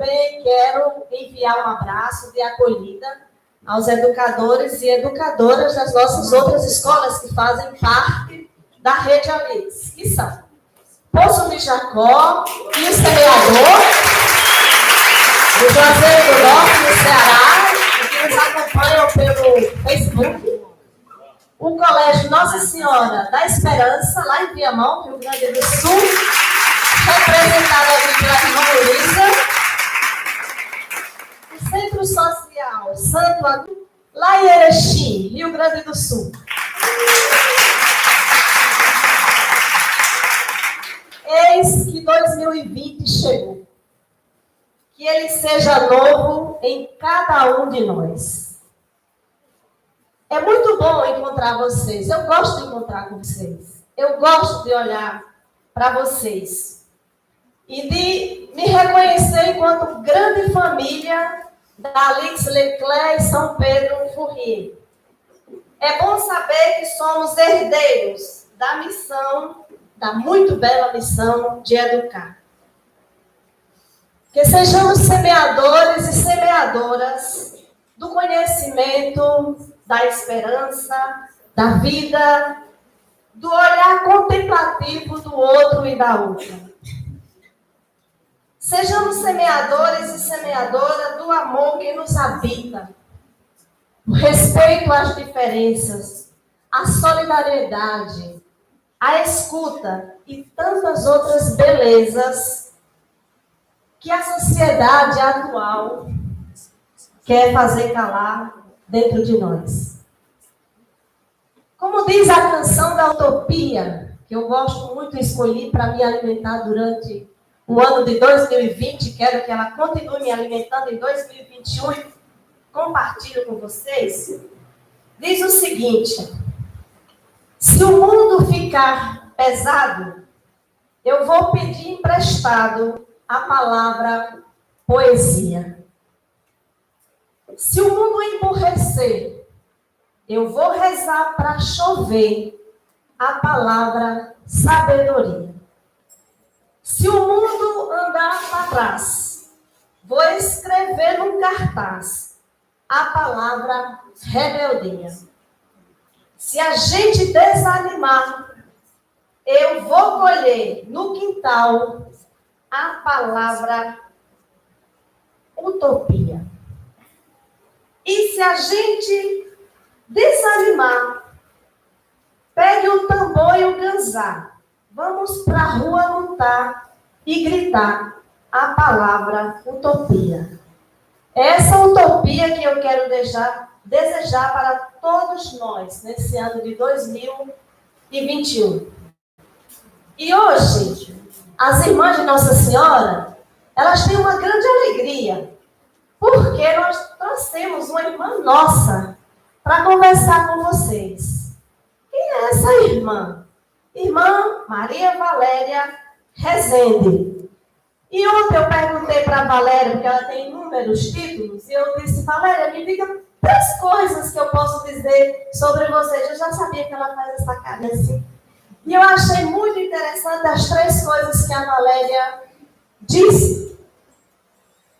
também quero enviar um abraço de acolhida aos educadores e educadoras das nossas outras escolas que fazem parte da Rede Amigos, que são Poço de Jacó e o semeador do Juazeiro do Norte, no Ceará, que nos acompanham pelo Facebook, o Colégio Nossa Senhora da Esperança, lá em Viamão, Rio Grande do Sul, representado aqui pela irmã Luísa, o Centro Social Santo Agostinho, lá em Erechim, Rio Grande do Sul. Eis que 2020 chegou. Que ele seja novo em cada um de nós. É muito bom encontrar vocês. Eu gosto de encontrar com vocês. Eu gosto de olhar para vocês. E de me reconhecer enquanto grande família da Alix Leclerc e São Pedro Fourier. É bom saber que somos herdeiros da missão, da muito bela missão de educar. Que sejamos semeadores e semeadoras do conhecimento, da esperança, da vida, do olhar contemplativo do outro e da outra. Sejamos semeadores e semeadoras do amor que nos habita, o respeito às diferenças, a solidariedade, a escuta e tantas outras belezas que a sociedade atual quer fazer calar dentro de nós. Como diz a canção da Utopia, que eu gosto muito de escolher para me alimentar durante o ano de 2020, quero que ela continue me alimentando em 2021 e compartilho com vocês, diz o seguinte: se o mundo ficar pesado, eu vou pedir emprestado a palavra poesia. Se o mundo emburrecer, eu vou rezar para chover a palavra sabedoria. Se o mundo andar para trás, vou escrever num cartaz a palavra rebeldia. Se a gente desanimar, eu vou colher no quintal a palavra utopia. E se a gente desanimar, pegue o tambor e o ganzá. Vamos para a rua lutar e gritar a palavra utopia. Essa utopia que eu quero desejar para todos nós nesse ano de 2021. E hoje, as irmãs de Nossa Senhora, elas têm uma grande alegria, porque nós trouxemos uma irmã nossa para conversar com vocês. Quem é essa irmã? Irmã Maria Valéria Rezende. E ontem eu perguntei para a Valéria, porque ela tem inúmeros títulos, e eu disse: Valéria, me diga 3 coisas que eu posso dizer sobre vocês. Eu já sabia que ela faz essa cara assim. E eu achei muito interessante as 3 coisas que a Valéria disse.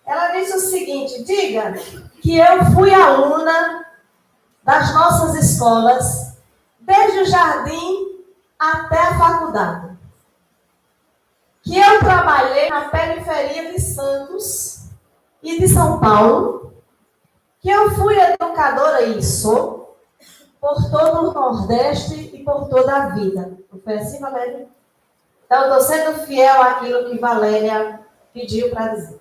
Ela disse o seguinte: diga que eu fui aluna das nossas escolas, desde o jardim até a faculdade. Que eu trabalhei na periferia de Santos e de São Paulo. Que eu fui educadora e sou por todo o Nordeste e por toda a vida. Não foi assim, Valéria? Então, eu estou sendo fiel àquilo que Valéria pediu para dizer.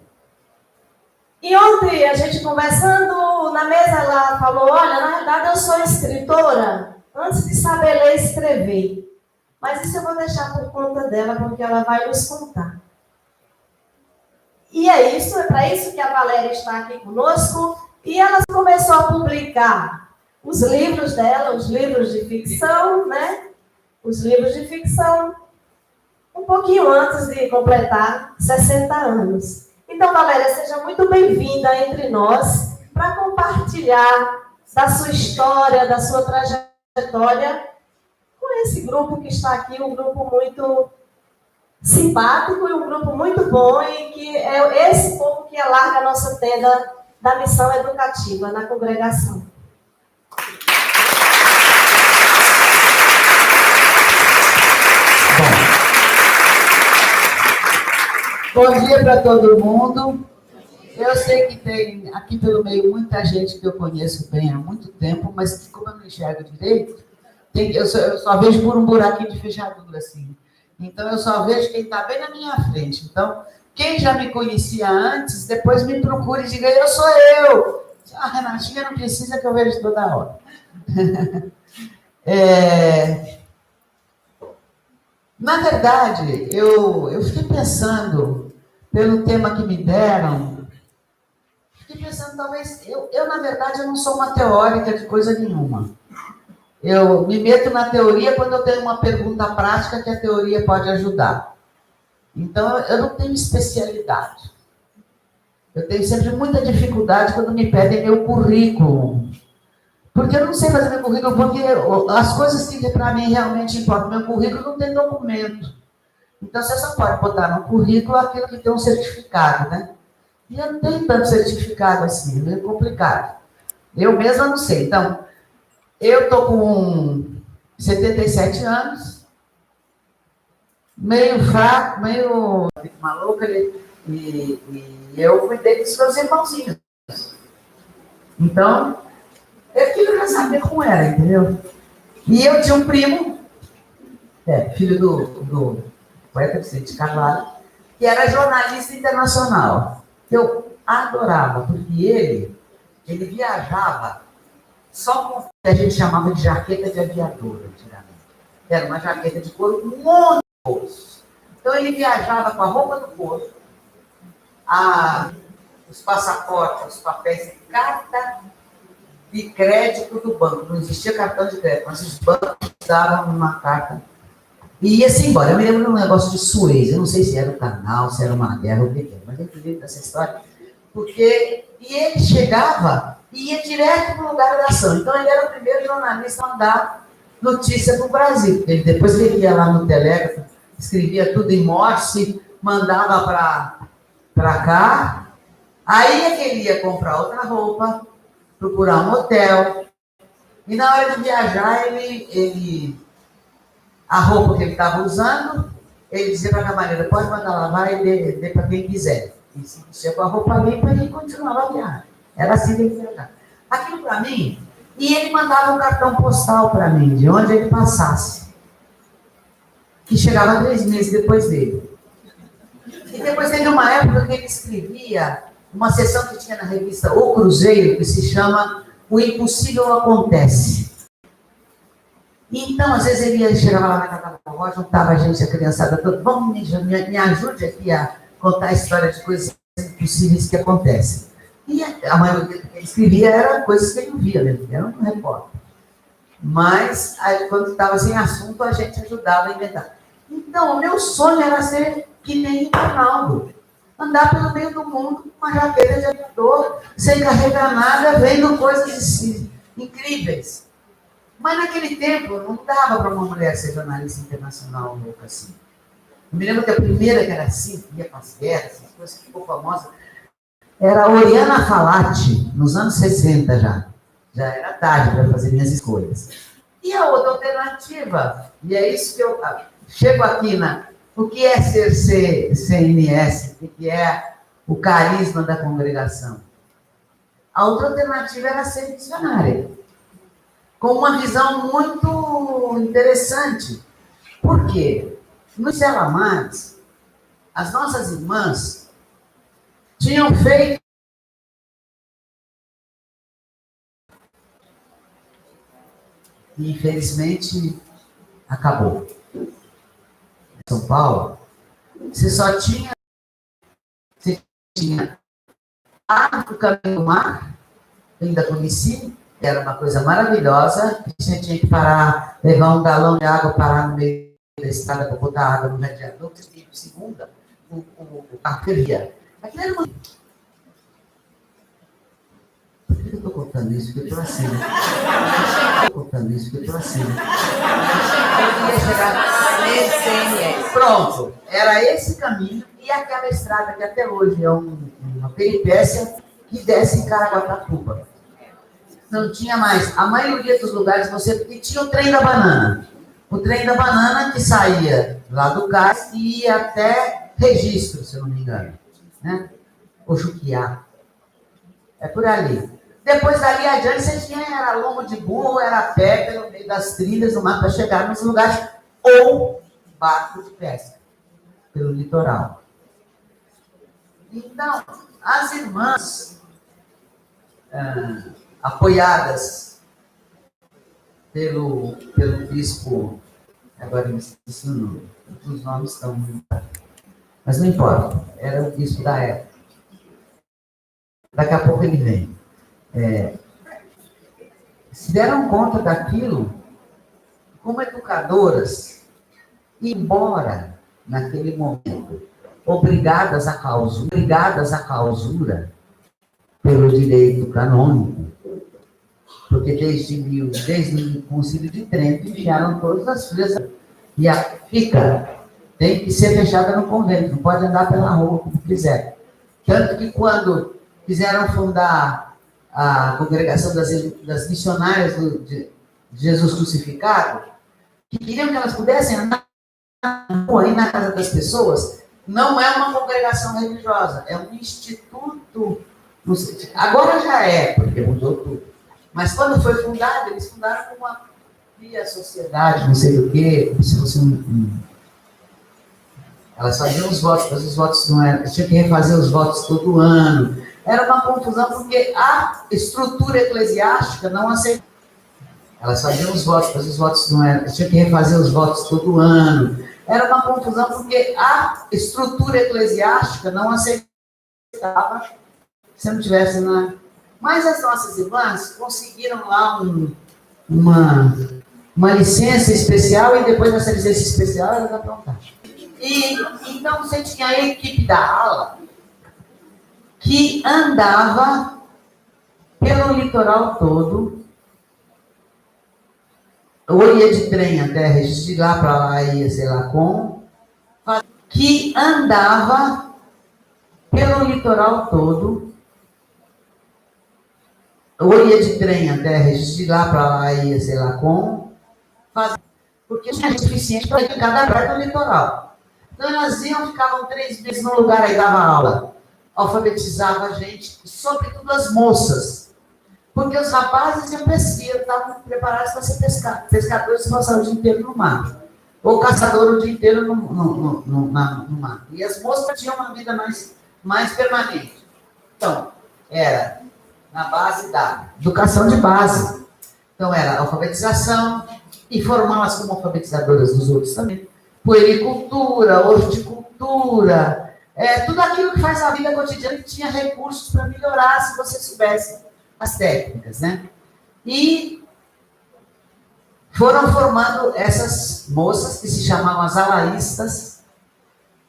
E ontem, a gente conversando na mesa, ela falou: olha, na verdade eu sou escritora antes de saber ler e escrever. Mas isso eu vou deixar por conta dela, porque ela vai nos contar. E é isso, é para isso que a Valéria está aqui conosco. E ela começou a publicar os livros dela, os livros de ficção, né? Os livros de ficção, um pouquinho antes de completar 60 anos. Então, Valéria, seja muito bem-vinda entre nós para compartilhar da sua história, da sua trajetória com esse grupo que está aqui, um grupo muito simpático e um grupo muito bom, e que é esse povo que que alarga a nossa tenda da missão educativa na congregação. Bom dia para todo mundo. Eu sei que tem aqui pelo meio muita gente que eu conheço bem há muito tempo, mas que, como eu não enxergo direito, eu só vejo por um buraquinho de fechadura, assim. Então, eu só vejo quem está bem na minha frente. Então, quem já me conhecia antes, depois me procura e diga, eu sou eu. A Renatinha não precisa que eu vejo toda hora. Na verdade, eu fiquei pensando, pelo tema que me deram, fiquei pensando, talvez, na verdade, eu não sou uma teórica de coisa nenhuma. Eu me meto na teoria quando eu tenho uma pergunta prática que a teoria pode ajudar. Então, eu não tenho especialidade. Eu tenho sempre muita dificuldade quando me pedem meu currículo. Porque eu não sei fazer meu currículo, porque as coisas que para mim realmente importam. Meu currículo não tem documento. Então, você só pode botar no currículo aquilo que tem um certificado, né? E eu não tenho tanto certificado assim, é meio complicado. Eu mesma não sei. Então, eu estou com 77 anos, meio fraco, meio maluca, e eu cuidei dos meus irmãozinhos. Então, eu queria saber como era, entendeu? E eu tinha um primo, filho do poeta Vicente Carvalho, que era jornalista internacional. Eu adorava, porque ele viajava só com o que a gente chamava de jaqueta de aviador, antigamente. Era uma jaqueta de couro com um monte de bolsos. Então, ele viajava com a roupa do corpo, os passaportes, os papéis de carta de crédito do banco. Não existia cartão de crédito, mas os bancos davam uma carta. E ia-se embora. Eu me lembro de um negócio de Suez. Eu não sei se era um canal, se era uma guerra, o que era. Mas eu me lembro dessa história. Porque ele chegava e ia direto para o lugar da ação. Então, ele era o primeiro jornalista a mandar notícia para o Brasil. Ele depois ele ia lá no telégrafo, escrevia tudo em Morse, mandava para cá. Aí é que ele ia comprar outra roupa, procurar um hotel. E na hora de viajar, a roupa que ele estava usando, ele dizia para a camareira, pode mandar lavar e dê para quem quiser. E se vestia com a roupa limpa, ele continuava a viagem. Era assim que ele viajava. Aquilo para mim, e ele mandava um cartão postal para mim, de onde ele passasse. Que chegava 3 meses depois dele. E depois teve uma época que ele escrevia uma sessão que tinha na revista O Cruzeiro, que se chama O Impossível Acontece. E então, às vezes, ele chegava lá na casa da vovó, juntava a gente, a criançada toda, vamos, me ajude aqui a contar a história de coisas impossíveis que acontecem. E a maioria que ele escrevia era coisas que ele não via mesmo, era um repórter. Mas, aí, quando estava sem assunto, a gente ajudava a inventar. Então, o meu sonho era ser que nem o Ronaldo. Andar pelo meio do mundo com uma jaqueta de aviador, sem carregar nada, vendo coisas incríveis. Mas naquele tempo não dava para uma mulher ser jornalista internacional louca assim. Eu me lembro que a primeira que era assim, que ia para as guerras, as coisas que ficou famosa, era a Oriana Falati, nos anos 60 já. Já era tarde para fazer minhas escolhas. E a outra alternativa, e é isso que eu chego aqui o que é ser CNS, o que é o carisma da congregação. A outra alternativa era ser missionária, com uma visão muito interessante. Por quê? Nos Celamares, as nossas irmãs tinham feito e, infelizmente, acabou. Em São Paulo, você tinha água do caminho do mar, eu ainda conheci, era uma coisa maravilhosa, você tinha que parar, levar um galão de água, parar no meio da estrada para botar água no radiador, porque segunda, o carro queria. Aquilo era uma... Por que eu estou contando isso? Porque eu estou assim. Estou contando isso porque eu estou assim. Eu queria chegar nesse CNS. Pronto, era esse caminho e aquela estrada que até hoje é um uma peripécia que desce em Caraguatatuba. Não tinha mais. A maioria dos lugares você tinha o trem da banana. O trem da banana que saía lá do cais e ia até Registro, se eu não me engano. Né? O Juquiá. É por ali. Depois dali adiante, você tinha, era lombo de burro, era a pé pelo meio das trilhas do mar para chegar nos lugares, ou barco de pesca, pelo litoral. Então, as irmãs, apoiadas pelo bispo, agora eu me esqueci o nome, os nomes estão muito... Mas não importa, era o bispo da época. Daqui a pouco ele vem. Se deram conta daquilo, como educadoras, embora naquele momento obrigadas à clausura pelo direito canônico, porque desde o Concílio de Trento enfiaram todas as freiras e a fica tem que ser fechada no convento, não pode andar pela rua como quiser. Tanto que quando quiseram fundar a congregação das missionárias de Jesus crucificado, que queriam que elas pudessem andar na rua e na casa das pessoas, não é uma congregação religiosa, é um instituto. Agora já é, porque mudou tudo. Mas quando foi fundado, eles fundaram com uma sociedade, não sei do que, como se fosse Elas faziam os votos, mas os votos não eram. Tinha que refazer os votos todo ano. Era uma confusão, porque a estrutura eclesiástica não aceitava. Elas faziam os votos, mas os votos não eram. Tinha que refazer os votos todo ano. Era uma confusão, porque a estrutura eclesiástica não aceitava se não tivesse na... Mas as nossas irmãs conseguiram lá uma licença especial, e depois dessa licença especial elas aprontaram. E então você tinha a equipe da ala que andava pelo litoral todo, ou ia de trem até Registro, de lá para lá ia, sei lá como, que andava pelo litoral todo, ou ia de trem até Registro, de lá para lá ia, sei lá como, porque tinha gente suficiente para ir em cada praia do litoral. Então elas iam, ficavam 3 meses no lugar, aí dava aula. Alfabetizava a gente, sobretudo as moças. Porque os rapazes iam pescar, estavam preparados para ser pescadores e passar o dia inteiro no mar. Ou caçador o dia inteiro no mar. E as moças tinham uma vida mais permanente. Então, era na base da educação de base. Então, era alfabetização, e formá-las como alfabetizadoras dos outros também. Puericultura, horticultura, tudo aquilo que faz a vida cotidiana, que tinha recursos para melhorar se você soubesse as técnicas, né? E foram formando essas moças que se chamavam as alaístas,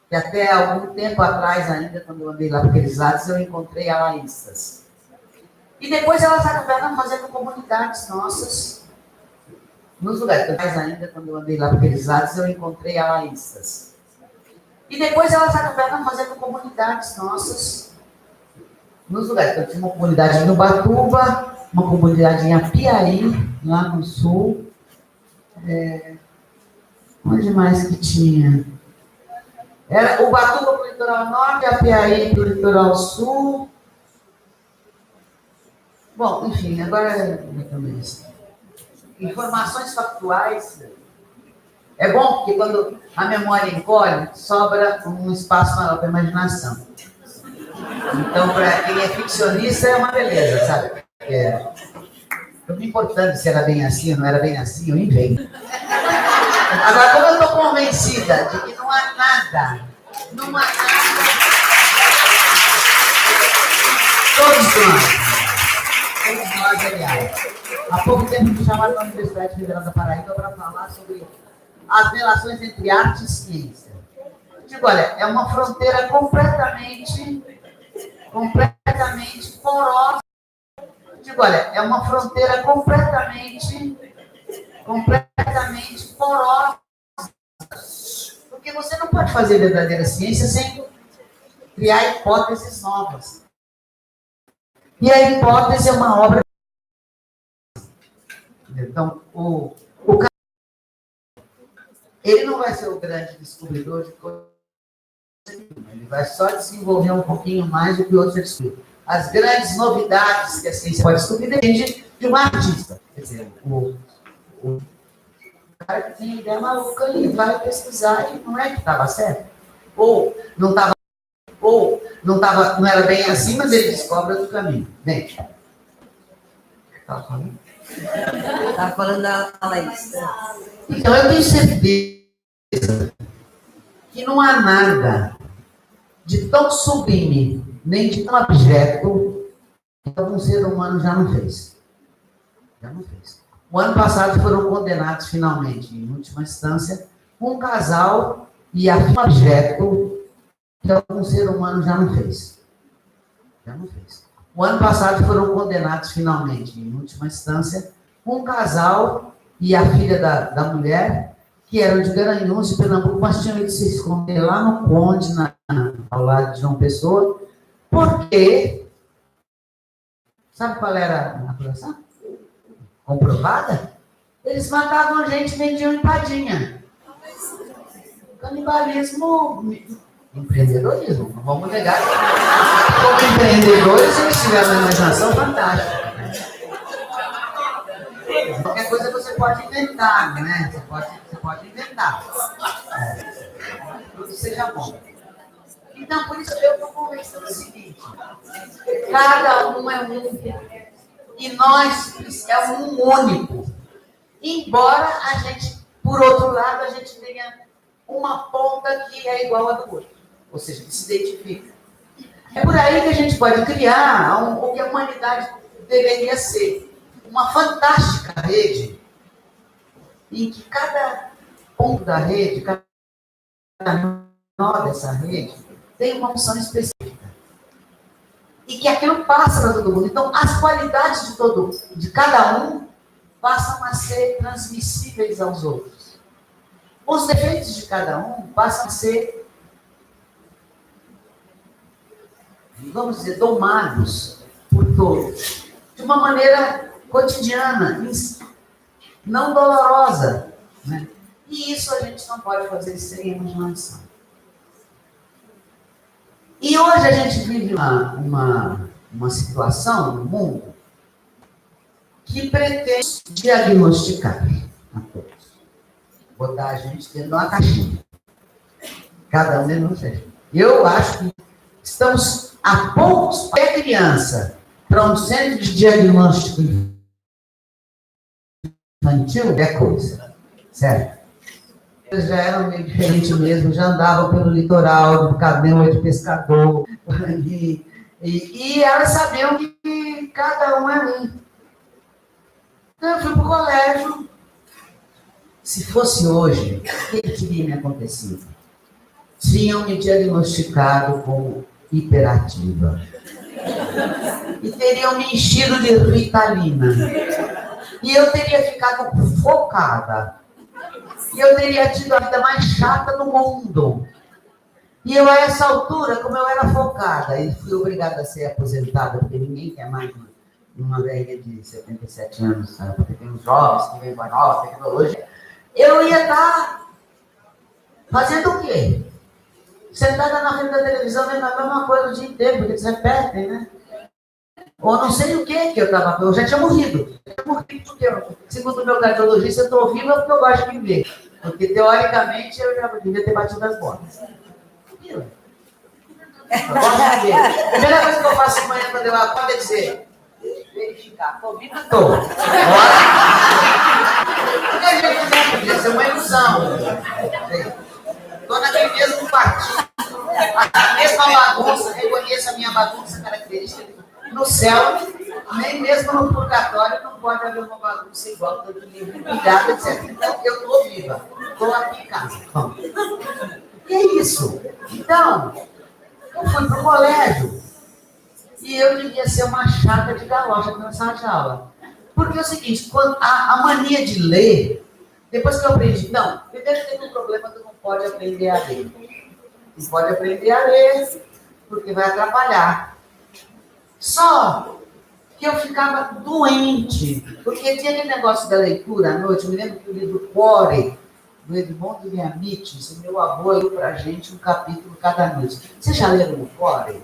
que até algum tempo atrás ainda, quando eu andei lá para aqueles lados, eu encontrei alaístas. E depois elas acabaram fazendo comunidades nossas, nos lugares, mais ainda, quando eu andei lá para aqueles lados, eu encontrei alaístas. E depois elas acabaram fazendo comunidades nossas, nos lugares. Então, tinha uma comunidade em Ubatuba, uma comunidade em Apiaí, lá no sul. Onde mais que tinha? Era Ubatuba para o litoral norte, Apiaí para o litoral sul. Bom, enfim, agora informações factuais. É bom porque quando a memória encolhe, sobra um espaço maior para a imaginação. Então, para quem é ficcionista, é uma beleza, sabe? Não me importando se era bem assim ou não era bem assim, eu invento. Agora, como eu estou convencida de que não há nada, todos nós, aliás. Há pouco tempo me chamaram na Universidade Federal da Paraíba para falar sobre as relações entre arte e ciência. Eu digo, olha, é uma fronteira completamente porosa. Eu digo, olha, é uma fronteira completamente porosa. Porque você não pode fazer verdadeira ciência sem criar hipóteses novas. E a hipótese é uma obra. Então, o cara, ele não vai ser o grande descobridor de coisa nenhuma. Ele vai só desenvolver um pouquinho mais do que outros descobriram. As grandes novidades que a ciência pode descobrir depende de um artista. Quer dizer, o cara que tem ideia maluca ali vai pesquisar e não é que estava certo. Ou não era bem assim, mas ele descobre outro caminho. Bem, estava falando? Estava falando da Laís. Então, eu tenho certeza que não há nada de tão sublime, nem de tão abjeto, que algum ser humano já não fez. Já não fez. O ano passado foram condenados finalmente, em última instância, um casal e a um objeto que algum ser humano já não fez. Já não fez. O ano passado foram condenados finalmente, em última instância, um casal e a filha da mulher, que eram de Garanhuns, de Pernambuco, mas tinham ido se esconder lá no Conde, ao lado de João Pessoa, porque, sabe qual era a acusação? Comprovada? Eles matavam a gente e vendiam empadinha. Canibalismo, empreendedorismo, não vamos negar. Como empreendedores, eles tiveram uma imaginação fantástica. Qualquer coisa você pode inventar, né? Você pode inventar. Tudo seja bom. Então, por isso eu estou conversando o seguinte: cada um é um. E nós é um único. Embora a gente, por outro lado, a gente tenha uma ponta que é igual à do outro. Ou seja, que se identifica. É por aí que a gente pode criar o que a humanidade deveria ser. Uma fantástica rede, em que cada ponto da rede, cada nó dessa rede, tem uma função específica. E que aquilo passa para todo mundo. Então, as qualidades de cada um passam a ser transmissíveis aos outros. Os defeitos de cada um passam a ser, vamos dizer, domados por todos. De uma maneira cotidiana, não dolorosa. Né? E isso a gente não pode fazer sem imaginação. E hoje a gente vive uma situação no mundo que pretende diagnosticar a todos. Botar a gente dentro de uma caixinha. Cada um dentro de uma caixinha. Eu acho que estamos a poucos para a criança para um centro de diagnóstico infantil é coisa. Certo? Eles já eram meio diferentes mesmo, já andavam pelo litoral, do caminho de pescador. E elas sabiam que cada um é um. Então, eu fui para o colégio. Se fosse hoje, o que teria me acontecido? Tinham me diagnosticado como hiperativa. E teriam me enchido de Ritalina. E eu teria ficado focada. E eu teria tido a vida mais chata do mundo. E eu, a essa altura, como eu era focada, e fui obrigada a ser aposentada, porque ninguém quer mais uma velha de 77 anos, sabe? Porque tem uns jovens que vêm com a nova tecnologia. Eu ia estar fazendo o quê? Sentada na frente da televisão, vendo a mesma coisa o dia inteiro, porque eles repetem, né? Ou não sei o que eu estava. Eu já tinha morrido. Porque, segundo o meu cardiologista, eu estou viva porque eu gosto de viver. Porque, teoricamente, eu já devia ter batido as botas. Eu gosto de viver. A primeira coisa que eu faço amanhã quando eu acordo é dizer: verificar. Estou viva? Estou. Porque a gente não podia ser uma ilusão. Estou naquele mesmo partido. A mesma bagunça. Reconheço a minha bagunça característica. No céu, nem mesmo no purgatório, não pode haver uma bagunça igual, todo livro, cuidado, etc. Então, eu estou viva, estou aqui em casa. Bom, e é isso. Então, eu fui para o colégio e eu devia ser uma chata de galocha na sala de aula. Porque é o seguinte, quando a mania de ler, depois que eu aprendi, não, primeiro tem um problema que não pode aprender a ler. Não pode aprender a ler, porque vai atrapalhar. Só que eu ficava doente, porque tinha aquele negócio da leitura à noite. Eu me lembro que o livro Core, do Edmond de Amites, o meu avô leu para a gente um capítulo cada noite. Vocês já leram o Core?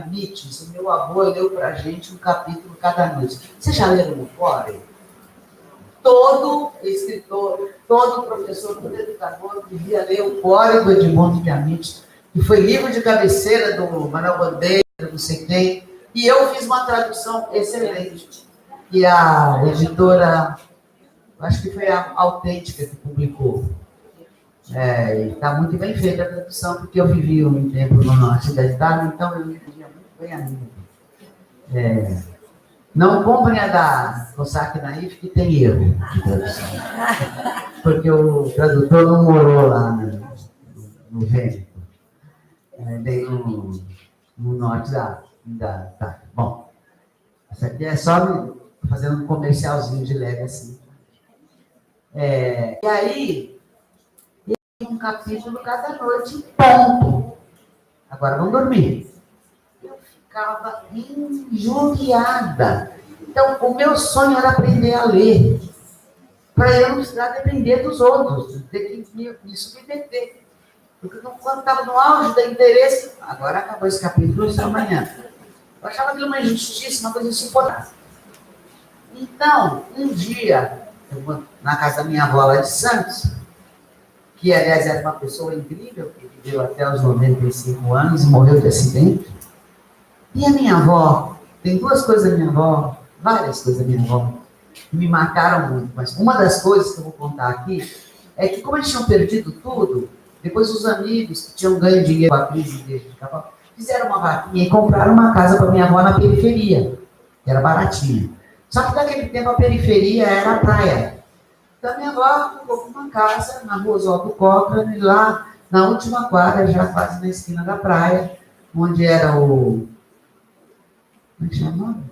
Amites, o meu avô leu para a gente um capítulo cada noite. Vocês já leram o Core? Todo escritor, todo professor, todo educador devia ler o Core do Edmond de Amites, que foi livro de cabeceira do Manuel Bandeira, não sei quem, e eu fiz uma tradução excelente. E a editora, acho que foi a Autêntica que publicou. Está muito bem feita a tradução, porque eu vivi um tempo no norte da Itália, então eu entendia muito bem a língua. Não comprem a da Cossack Naif, que tem erro de tradução. Porque o tradutor não morou lá no Vêneto, nem no norte da Itália. Bom, isso aqui é só fazendo um comercialzinho de leve assim. E aí, um capítulo cada noite, ponto. Agora vamos dormir. Eu ficava injuriada. Então, o meu sonho era aprender a ler, para eu não precisar depender dos outros, ter que me submeter. Porque quando estava no auge do interesse, agora acabou esse capítulo, isso é amanhã. Eu achava aquilo uma injustiça, uma coisa insuportável. Então, um dia, eu vou na casa da minha avó lá de Santos, que, aliás, era uma pessoa incrível, que viveu até os 95 anos e morreu de acidente. E a minha avó, tem duas coisas da minha avó, várias coisas da minha avó, que me marcaram muito, mas uma das coisas que eu vou contar aqui é que, como eles tinham perdido tudo, depois os amigos que tinham ganho dinheiro com a crise de Pica-Pau, fizeram uma vaquinha e compraram uma casa para minha avó na periferia, que era baratinha. Só que naquele tempo a periferia era a praia. Então, minha avó ficou com uma casa na rua Oswaldo Cochrane, lá na última quadra, já quase na esquina da praia, onde era o... Como é que chama?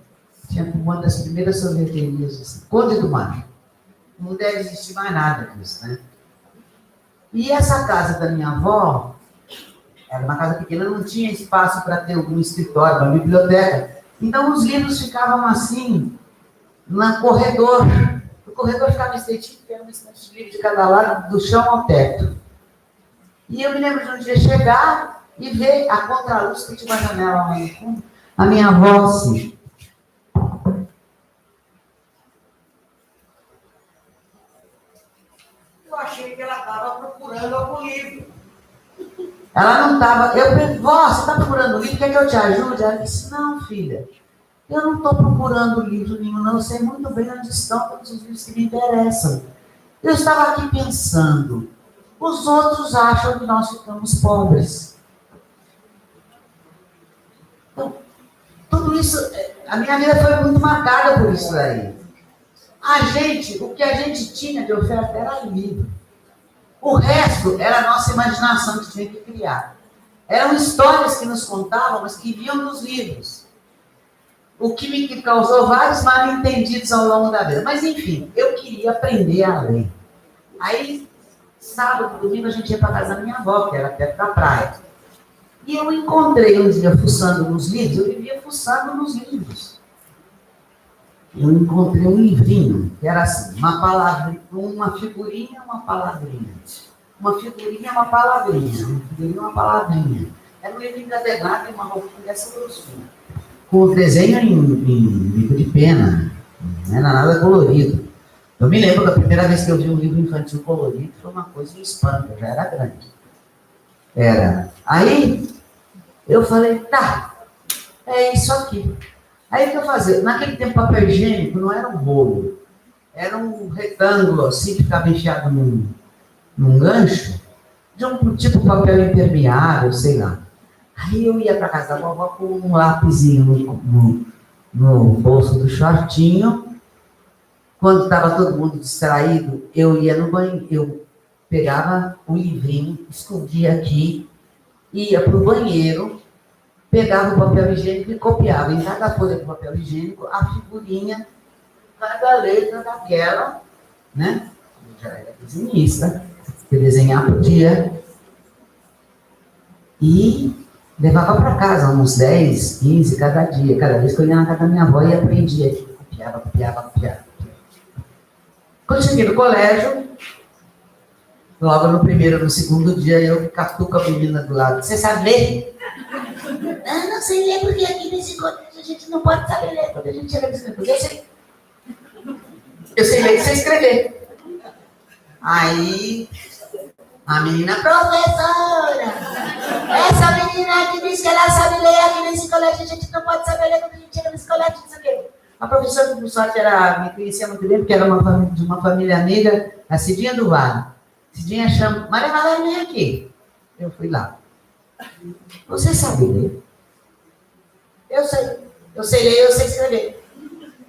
Tinha uma das primeiras sorveterias, assim, Conde do Mar. Não deve existir mais nada disso, né? E essa casa da minha avó, era uma casa pequena, não tinha espaço para ter algum escritório, uma biblioteca. Então, os livros ficavam assim, no corredor. O corredor ficava estreitinho, porque era uma estante de livro de cada lado, do chão ao teto. E eu me lembro de um dia chegar e ver a contraluz que tinha uma janela lá no fundo, a minha avó assim. Eu achei que ela estava procurando algum livro. Ela não estava. Eu falei, vó, você está procurando livro? Quer que eu te ajude? Ela disse, não, filha, eu não estou procurando livro nenhum, não. Eu sei muito bem onde estão todos os livros que me interessam. Eu estava aqui pensando, os outros acham que nós ficamos pobres. Então, tudo isso, a minha vida foi muito marcada por isso daí. O que a gente tinha de oferta era livro. O resto era a nossa imaginação que tinha que criar. Eram histórias que nos contavam, mas que vinham nos livros. O que me causou vários mal-entendidos ao longo da vida. Mas, enfim, eu queria aprender a ler. Aí, sábado, domingo, a gente ia para a casa da minha avó, que era perto da praia. E eu encontrei um dia fuçando nos livros, eu vivia fuçando nos livros. Eu encontrei um livrinho, que era assim, uma figurinha, uma palavrinha. Uma figurinha, uma palavrinha. Uma figurinha, uma palavrinha. Era um livro encadernado e uma roupinha dessa grossura. Com o desenho em livro de pena. Não era nada colorido. Eu me lembro da primeira vez que eu vi um livro infantil colorido, foi uma coisa de espanto, já era grande. Aí, eu falei, tá, é isso aqui. Aí o que eu fazia? Naquele tempo, papel higiênico não era um rolo, era um retângulo assim, que ficava enfiado num gancho, de um tipo papel impermeável, sei lá. Aí eu ia para casa da vovó com um lapisinho no bolso do shortinho. Quando estava todo mundo distraído, eu ia no banheiro, eu pegava o livrinho, escondia aqui, ia para o banheiro, pegava o papel higiênico e copiava em cada folha do papel higiênico a figurinha, cada letra daquela, né? Eu já era desenhista, porque desenhar podia. E Levava para casa uns 10, 15 cada dia. Cada vez que eu ia na casa da minha avó e aprendia. Copiava. Quando cheguei no colégio, logo no primeiro, no segundo dia, eu catuco a menina do lado. Você sabe ler? Não sei ler, porque aqui nesse colégio a gente não pode saber ler. Quando a gente chega nesse colégio, eu sei ler e sei escrever. Aí, a menina, professora, essa menina aqui diz que ela sabe ler aqui nesse colégio, a gente não pode saber ler quando a gente chega nesse colégio, não sei o quê. A professora, por sorte, me conhecia muito bem, porque era de uma família amiga, a Cidinha do Vale. Cidinha chama, Maria Valéria, vem aqui. Eu fui lá. Você sabe ler? Eu sei ler, eu sei escrever.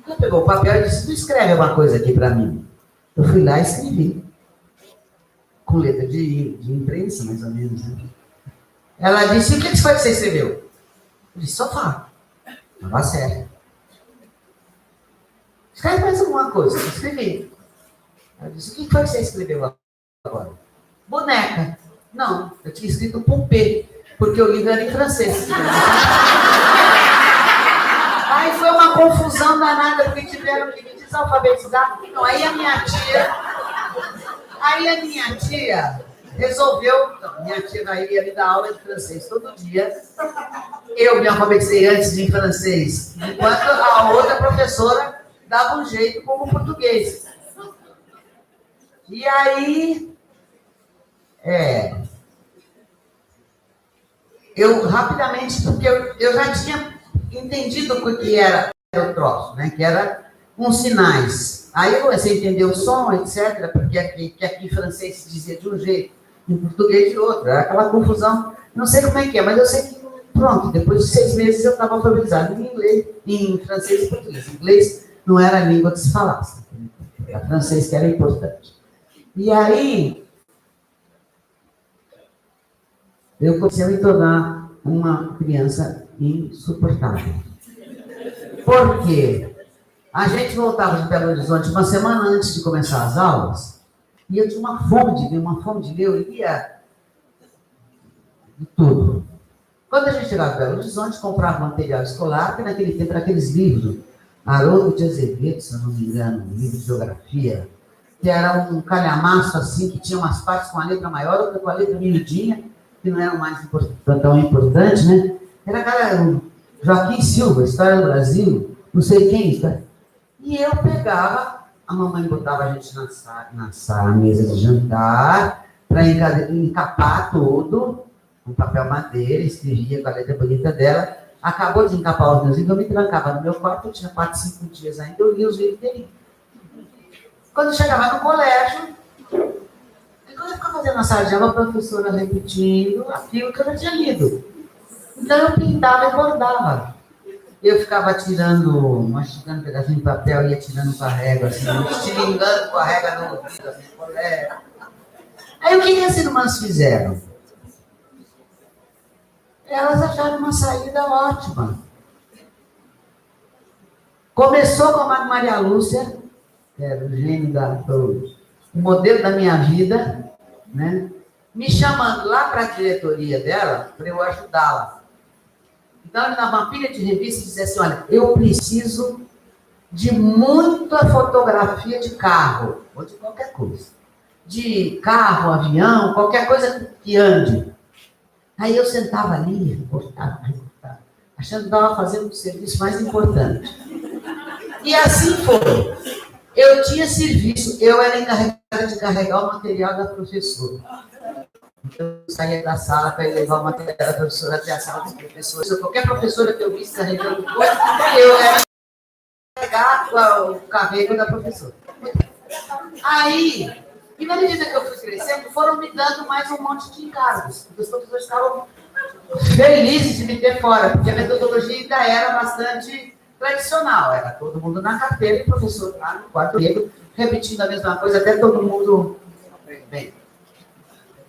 Ela pegou o papel e disse, tu escreve uma coisa aqui para mim. Eu fui lá e escrevi. Com letra de imprensa, mais ou menos. Né? Ela disse, o que foi que você escreveu? Eu disse, sofá. Estava sério. Escreve mais alguma coisa. Eu escrevi. Ela disse, o que foi que você escreveu agora? Boneca. Não, eu tinha escrito Pompê, porque o livro era em francês. Aí foi uma confusão danada, porque tiveram que me desalfabetizar. Não, aí a minha tia resolveu, minha tia ia me dar aula de francês todo dia. Eu me alfabetizei antes de em francês, enquanto a outra professora dava um jeito como português. E aí, eu rapidamente, porque eu já tinha entendido o que era o troço, né? Que era uns sinais. Aí eu comecei a entender o som, etc., porque aqui em francês se dizia de um jeito, em português de outro. Era aquela confusão. Não sei como é que é, mas eu sei que, pronto, depois de 6 meses eu estava alfabetizado em inglês, em francês e português. Inglês não era a língua que se falasse. Era francês que era importante. E aí, eu comecei a me tornar uma criança insuportável. Por quê? A gente voltava de Belo Horizonte uma semana antes de começar as aulas, e eu tinha uma fome de ler, eu lia de tudo. Quando a gente chegava em Belo Horizonte, comprava material escolar, que naquele tempo era aqueles livros, Haroldo de Azevedo, se eu não me engano, um livro de geografia, que era um calhamaço assim, que tinha umas partes com a letra maior, outra com a letra miudinha, que não era o mais tão importante, né? Era Joaquim Silva, História do Brasil, não sei quem, tá? E eu pegava, a mamãe botava a gente na mesa de jantar, para encapar tudo, com papel madeira, escrevia com a letra bonita dela, acabou de encapar os meus livros, eu me trancava no meu quarto, eu tinha 4, 5 dias ainda, eu lia os livros dele. Quando eu chegava no colégio, eu ia ficar fazendo na sala de aula, a professora repetindo aquilo que eu já tinha lido. Então eu pintava e bordava. Eu ficava mastigando um pedacinho de papel, ia tirando com a régua, assim, estilingando com a régua no ouvido, assim, colega. Aí o que as irmãs fizeram? Elas acharam uma saída ótima. Começou com a Maria Lúcia, que era o gênio o modelo da minha vida, né? Me chamando lá para a diretoria dela, para eu ajudá-la. Então, ele dava uma pilha de revista e dizia assim, olha, eu preciso de muita fotografia de carro, ou de qualquer coisa. De carro, avião, qualquer coisa que ande. Aí eu sentava ali, recortava, achando que estava fazendo o serviço mais importante. E assim foi. Eu tinha serviço, eu era encarregada de carregar o material da professora. Então, eu saía da sala para levar o material da professora até a sala dos professores. Qualquer professora que eu visse carregando coisa, eu era carregar o carrego da professora. Aí, e na medida que eu fui crescendo, foram me dando mais um monte de encargos. Os professores estavam felizes de me ter fora, porque a metodologia ainda era bastante tradicional. Era todo mundo na carteira e o professor lá no quarto negro, repetindo a mesma coisa, até todo mundo bem.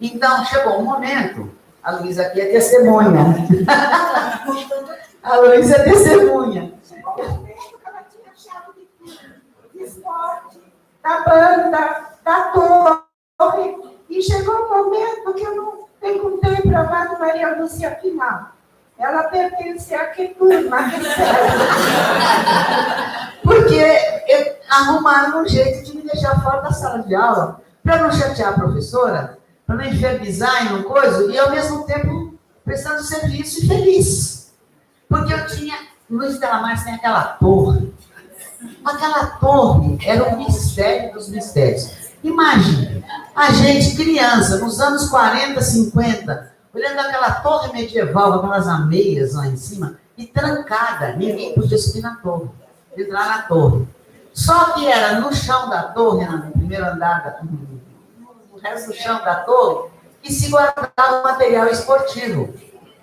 Então, chegou um momento, a Luísa aqui é testemunha. A Luísa é testemunha. Chegou um momento que ela tinha chave de esporte, da banda, da torre, e chegou um momento que eu não perguntei para a Maria Lúcia final. ela pertence a que turma? Porque arrumaram um jeito de me deixar fora da sala de aula, para não chatear a professora, para não infernizar em uma coisa, e ao mesmo tempo prestando serviço e feliz. Porque eu tinha, Luiz de Lamar tem aquela torre. Aquela torre era o mistério dos mistérios. Imagine, a gente, criança, nos anos 40, 50, olhando aquela torre medieval, com aquelas ameias lá em cima, e trancada, ninguém podia subir na torre, entrar na torre. Só que era no chão da torre, no primeiro andar, no resto do chão da torre, que se guardava o material esportivo.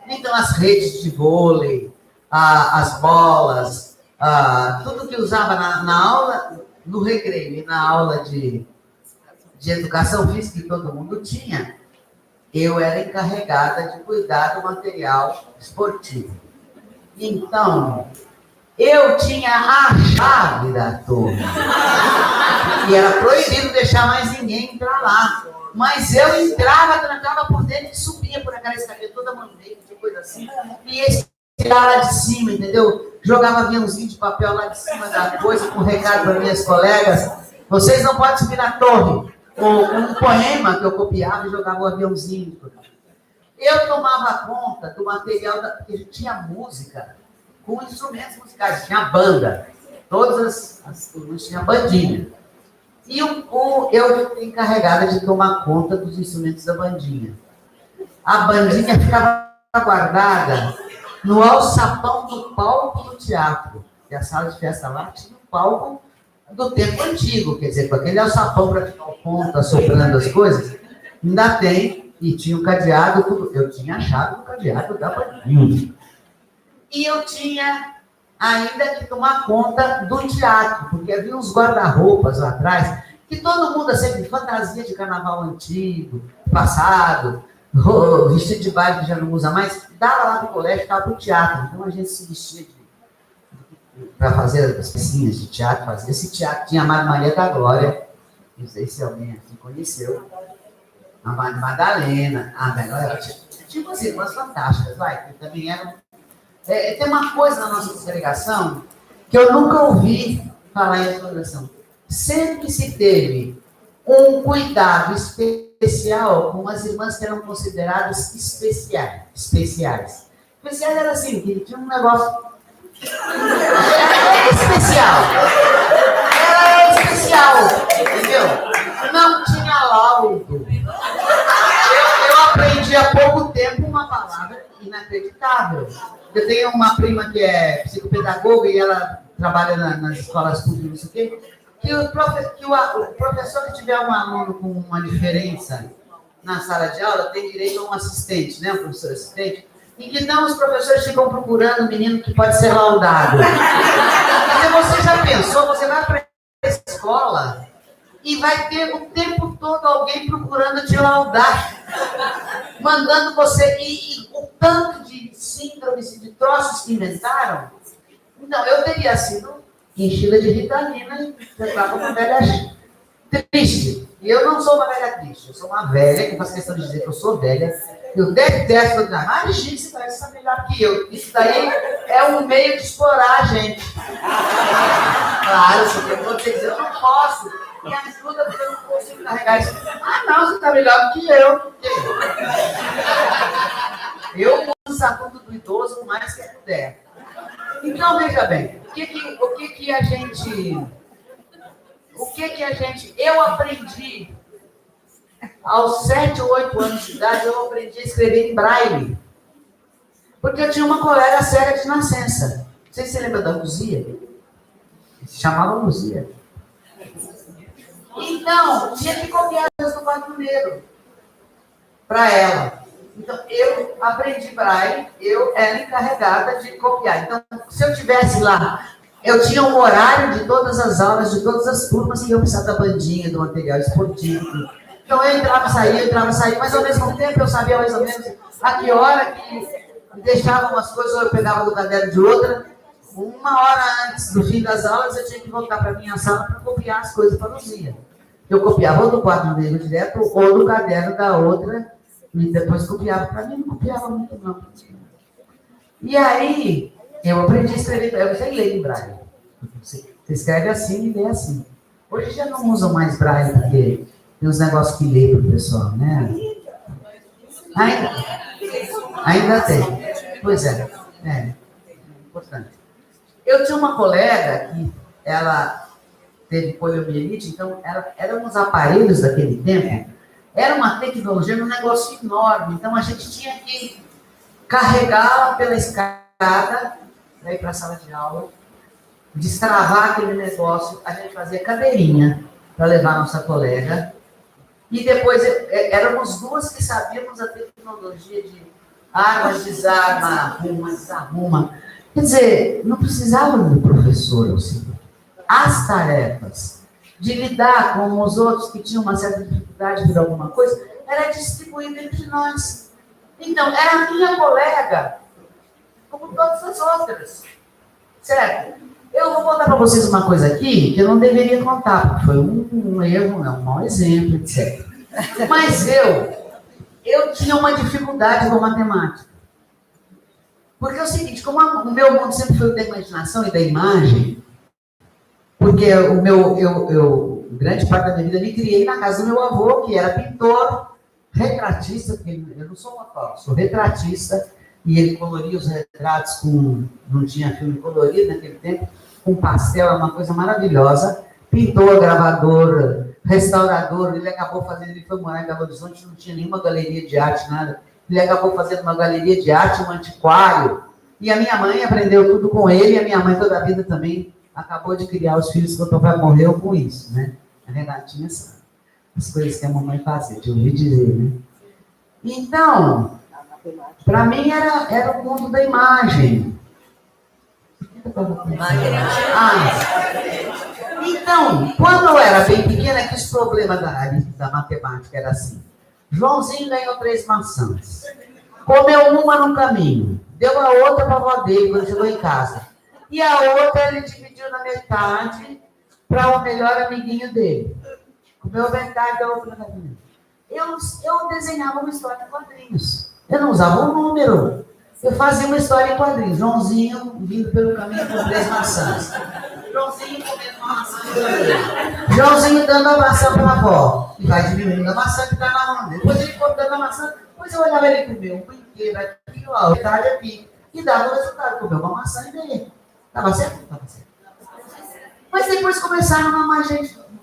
Então, as redes de vôlei, as bolas, tudo que usava na aula, no recreio e na aula de educação física que todo mundo tinha, eu era encarregada de cuidar do material esportivo. Então, eu tinha a chave da torre. E era proibido deixar mais ninguém entrar lá. Mas eu entrava, trancava por dentro e subia por aquela escadinha toda maneira, de coisa assim. E ia tirar lá de cima, entendeu? Jogava aviãozinho de papel lá de cima da coisa, com recado para minhas colegas. Vocês não podem subir na torre. Um poema que eu copiava e jogava um aviãozinho. Eu tomava conta do material, porque a gente tinha música com instrumentos musicais, tinha banda. Todas as turmas tinham bandinha. E eu fui encarregada de tomar conta dos instrumentos da bandinha. A bandinha ficava guardada no alçapão do palco do teatro. E a sala de festa lá tinha um palco do tempo antigo, quer dizer, com aquele alçapão para ficar o ponto, assoprando as coisas, ainda tem, e tinha um cadeado, tudo. Eu tinha a chave do cadeado da bandinha. E eu tinha ainda que tomar conta do teatro, porque havia uns guarda-roupas lá atrás, que todo mundo, sempre fantasia de carnaval antigo, passado, vestido de baile que já não usa mais, dava lá no colégio, ficava para o teatro. Então a gente se vestia para fazer as pecinhas de teatro, fazer esse teatro. Tinha a Maria da Glória, não sei se alguém aqui conheceu, a Madalena, tinha umas irmãs fantásticas, que também eram. Tem uma coisa na nossa congregação que eu nunca ouvi falar em congregação. Sempre se teve um cuidado especial com as irmãs que eram consideradas especiais. Especiais era assim, que tinha um negócio. Era especial, entendeu? Não tinha laudo. Eu aprendi há pouco tempo uma palavra inacreditável. Eu tenho uma prima que é psicopedagoga e ela trabalha nas escolas públicas, não sei o quê, que o professor que tiver um aluno com uma diferença na sala de aula tem direito a um assistente, né? Um professor assistente. E que não os professores ficam procurando o menino que pode ser laudado. Porque você já pensou, você vai para a escola e vai ter o tempo todo alguém procurando te laudar, mandando você, e o tanto de síndromes e de troços que inventaram. Então, eu teria sido enchida de Ritalina e eu estava uma velha triste. E eu não sou uma velha triste, eu sou uma velha, que faz questão de dizer que eu sou velha. Eu detesto, imagina, você parece estar melhor que eu. Isso daí é um meio de explorar a gente. Claro, você dizer, eu não posso. Me ajuda porque eu não consigo carregar isso. Ah, não, você está melhor que eu. Eu vou usar tudo do idoso o mais que puder. Então, veja bem, o que a gente... Eu aprendi... Aos 7 ou 8 anos de idade, eu aprendi a escrever em braille. Porque eu tinha uma colega cega de nascença. Não sei se você lembra da Luzia. Se chamava Luzia. Então, tinha que copiar as coisas do quadro negro para ela. Então, eu aprendi braille, eu era encarregada de copiar. Então, se eu estivesse lá, eu tinha um horário de todas as aulas, de todas as turmas, e eu precisava da bandinha, do material esportivo. Então, eu entrava e saía, mas ao mesmo tempo eu sabia mais ou menos a que hora que deixavam as coisas, ou eu pegava do caderno de outra. Uma hora antes do fim das aulas, eu tinha que voltar para a minha sala para copiar as coisas para a Luzia. Eu copiava ou do quadro negro direto, ou do caderno da outra, e depois copiava. Para mim, não copiava muito, não. E aí, eu aprendi a escrever, eu sei ler em braille. Você escreve assim e lê assim. Hoje já não usam mais braille, porque tem uns negócios que lê pro pessoal, né? Ainda tem. Pois é importante. Eu tinha uma colega que ela teve poliomielite, então eram uns aparelhos daquele tempo, era uma tecnologia, um negócio enorme, então a gente tinha que carregá-la pela escada para ir para a sala de aula, destravar aquele negócio, a gente fazia cadeirinha para levar a nossa colega, e depois éramos duas que sabíamos a tecnologia de arma, desarma, arruma, desarruma. Quer dizer, não precisava do professor, assim. As tarefas de lidar com os outros que tinham uma certa dificuldade de alguma coisa, era distribuída entre nós. Então, era a minha colega, como todas as outras. Certo? Eu vou contar para vocês uma coisa aqui que eu não deveria contar, porque foi um erro, um mau exemplo, etc. Mas eu tinha uma dificuldade com matemática. Porque é o seguinte, como o meu mundo sempre foi o da imaginação e da imagem, porque grande parte da minha vida eu me criei na casa do meu avô, que era pintor, retratista, porque eu não sou fotógrafo, sou retratista, e ele coloria os retratos com, não tinha filme colorido naquele tempo, com pastel, é uma coisa maravilhosa, pintor, gravador, restaurador, ele acabou fazendo, ele foi morar em Belo Horizonte, não tinha nenhuma galeria de arte, nada, ele acabou fazendo uma galeria de arte, um antiquário, e a minha mãe aprendeu tudo com ele, e a minha mãe toda a vida também acabou de criar os filhos quando o papai morreu com isso, né? A Renatinha sabe as coisas que a mamãe fazia, de ouvir dizer, né? Então, para mim era o mundo da imagem. Então, quando eu era bem pequena, que os problemas da matemática era assim. Joãozinho ganhou 3 maçãs. Comeu uma no caminho. Deu a outra para a avó dele quando chegou em casa. E a outra ele dividiu na metade para o melhor amiguinho dele. Comeu metade da outra na minha. Eu desenhava uma história em quadrinhos. Eu não usava um número. Eu fazia uma história em quadrinhos. Joãozinho vindo pelo caminho com 3 maçãs. Joãozinho comendo uma maçã. Joãozinho dando a maçã para a avó. E vai diminuindo a maçã que está na mão. Depois ele cortando a maçã. Depois eu olhava ele comer um brinquedo aqui, ó, metade aqui. E dava o resultado. Comeu uma maçã e meia. Estava certo? Estava certo. Mas depois começaram a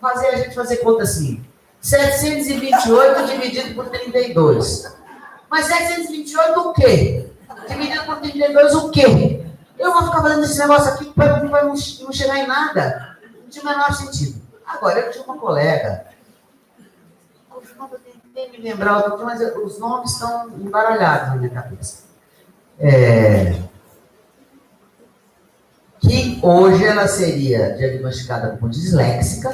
fazer a gente fazer conta assim. 728 dividido por 32. Mas 728 o quê? Dividido por 32 o quê? Eu vou ficar fazendo esse negócio aqui para não chegar em nada. Não tinha o menor sentido. Agora, eu tinha uma colega. Eu tentei me lembrar, mas os nomes estão embaralhados na minha cabeça. Que hoje ela seria diagnosticada como disléxica,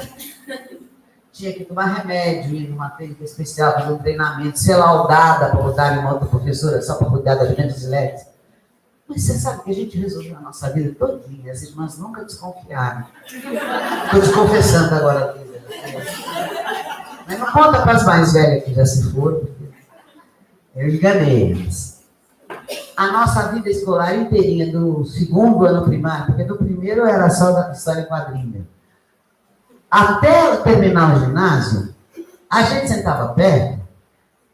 tinha que tomar remédio, ir numa clínica especial, fazer um treinamento, ser laudada para botar em outra professora só para cuidar da gente disléxica. Mas você sabe que a gente resolveu a nossa vida todinha, as irmãs nunca desconfiaram. Estou desconfessando agora. Mas não conta para as mais velhas que já se foram, porque eu enganei eles. A nossa vida escolar inteirinha, do 2º ano primário, porque no primeiro era só da história em quadrinho. Até terminar o ginásio, a gente sentava perto,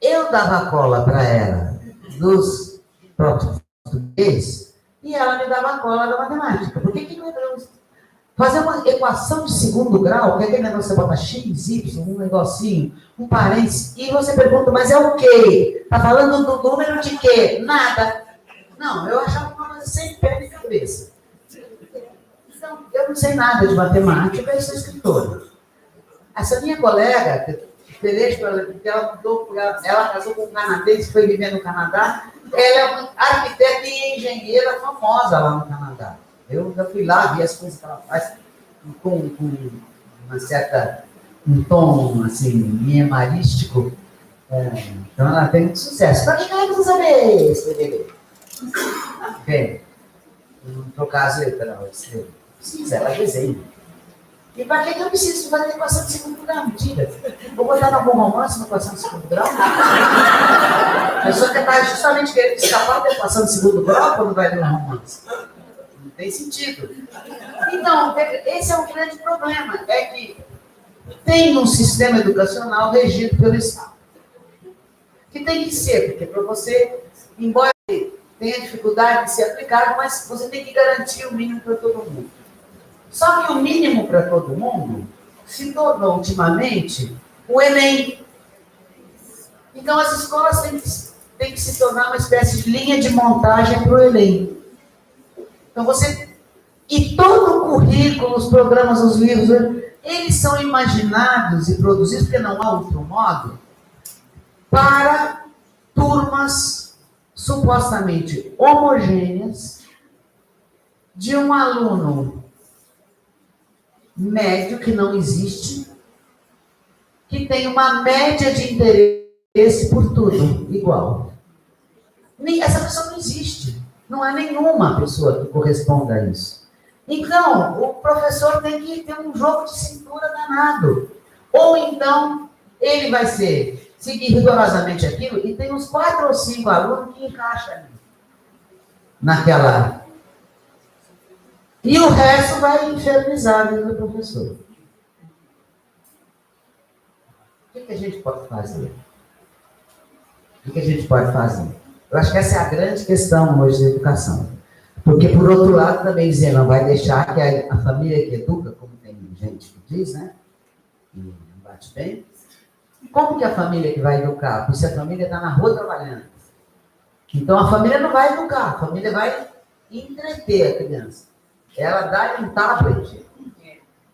eu dava cola para ela dos próprios português e ela me dava cola da matemática. Por que não entramos? Fazer uma equação de 2º grau, que é aquele negócio que você bota x, y, um negocinho, um parênteses, e você pergunta, mas é o quê? Está falando do número de quê? Nada. Não, eu achava uma coisa sem pé nem cabeça. Então, eu não sei nada de matemática, eu sou escritora. Essa minha colega, diferente, ela casou com um canadense, foi viver no Canadá, ela é uma arquiteta e engenheira famosa lá no Canadá. Eu já fui lá, vi as coisas que ela faz com uma certa, um tom, assim, miemarístico. Então ela tem muito sucesso. Para quem não saber escrever? Bem, no caso, ela desenha. E para que eu preciso fazer equação de segundo grau? Mentira. Vou botar algum romance na equação de segundo grau? A pessoa que está justamente querendo escapar da equação de segundo grau quando vai ler um romance. Não tem sentido. Então, esse é um grande problema. É que tem um sistema educacional regido pelo Estado. Que tem que ser, porque para você, embora tenha dificuldade de ser aplicado, mas você tem que garantir o mínimo para todo mundo. Só que o mínimo para todo mundo se tornou ultimamente o Enem. Então as escolas têm que se tornar uma espécie de linha de montagem para o Enem. Então e todo o currículo, os programas, os livros, eles são imaginados e produzidos, porque não há outro modo, para turmas supostamente homogêneas de um aluno médio, que não existe, que tem uma média de interesse por tudo igual. Essa pessoa não existe. Não há nenhuma pessoa que corresponda a isso. Então, o professor tem que ter um jogo de cintura danado. Ou então, ele vai seguir rigorosamente aquilo e tem uns 4 ou 5 alunos que encaixam ali, naquela. E o resto vai infernizar o professor. O que a gente pode fazer? O que a gente pode fazer? Eu acho que essa é a grande questão hoje da educação. Porque, por outro lado, também dizer, não vai deixar que a família que educa, como tem gente que diz, né? E não bate bem. Como que a família que vai educar? Porque se a família está na rua trabalhando. Então, a família não vai educar, a família vai entreter a criança. Ela dá um tablet.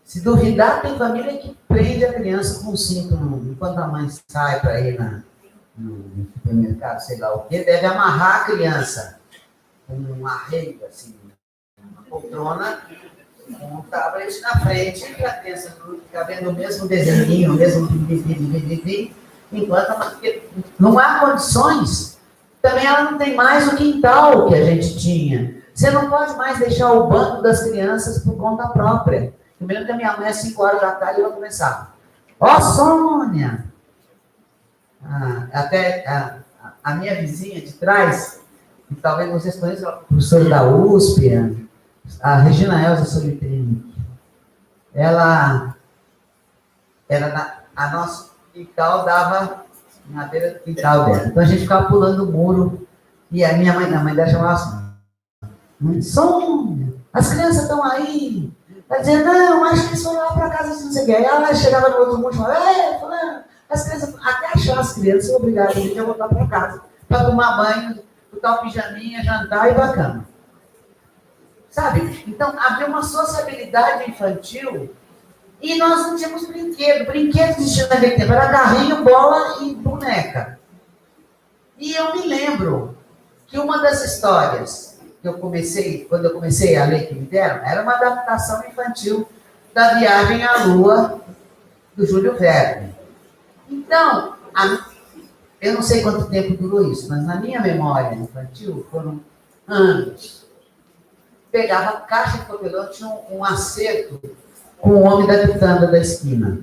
Se duvidar, tem família que prende a criança com um cinto enquanto a mãe sai para ir no supermercado, sei lá o quê, deve amarrar a criança com um arreio, assim, uma poltrona, com um tablet na frente, para a criança ficar vendo o mesmo desenho, o mesmo enquanto não há condições. Também ela não tem mais o quintal que a gente tinha. Você não pode mais deixar o bando das crianças por conta própria. Eu me lembro da minha mãe, às 5 horas da tarde, ela começava. Ó, Sônia! Até a minha vizinha de trás, que talvez vocês conheçam, a professora da USP, a Regina Elza Solitrini. Ela era a nossa quintal dava na beira do quintal dela. Então a gente ficava pulando o muro. E a mãe dela chamava assim. Sônia, as crianças estão aí. Ela dizia, não, acho que eles foram lá para casa, não sei o que. Aí ela chegava no outro mundo e falava, fulano, as crianças, até achar as crianças, obrigadas a gente a voltar para casa, para tomar banho, botar o pijaminha, jantar e ir para a cama. Sabe? Então, havia uma sociabilidade infantil e nós não tínhamos brinquedo. Brinquedo existia naquele tempo, era carrinho, bola e boneca. E eu me lembro que uma das histórias que quando eu comecei a ler que me deram, era uma adaptação infantil da Viagem à Lua, do Júlio Verne. Então, eu não sei quanto tempo durou isso, mas na minha memória infantil foram anos. Pegava caixa de papelão, tinha um acerto com o homem da quitanda da esquina.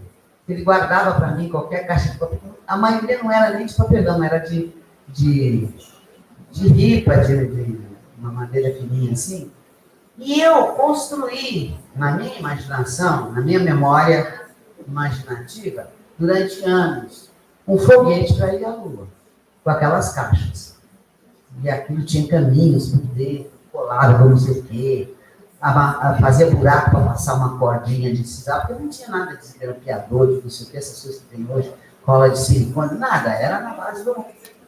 Ele guardava para mim qualquer caixa de papelão. A maioria não era nem de papelão, era de ripa, de uma madeira fininha assim. E eu construí, na minha imaginação, na minha memória imaginativa, durante anos, um foguete para ir à Lua, com aquelas caixas. E aquilo tinha caminhos por dentro, colado, não sei o quê, fazia buraco para passar uma cordinha de sisal, porque não tinha nada de grampeador, de não sei o quê, essas coisas que tem hoje, cola de silicone, nada, era na base do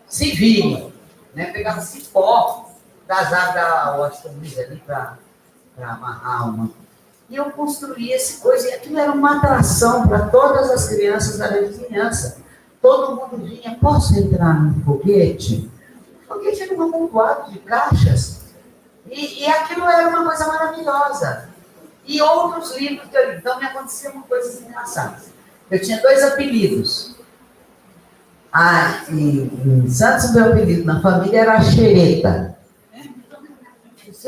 civil, né? Pegava cipó das árvores da Washington Luiz ali para amarrar uma. E eu construí essa coisa, e aquilo era uma atração para todas as crianças da vizinhança. Todo mundo vinha, posso entrar num foguete? O foguete era um amontoado de caixas. E aquilo era uma coisa maravilhosa. E outros livros que eu li. Então me aconteciam coisas engraçadas. Eu tinha 2 apelidos. Em Santos, o meu apelido na família era Xereta.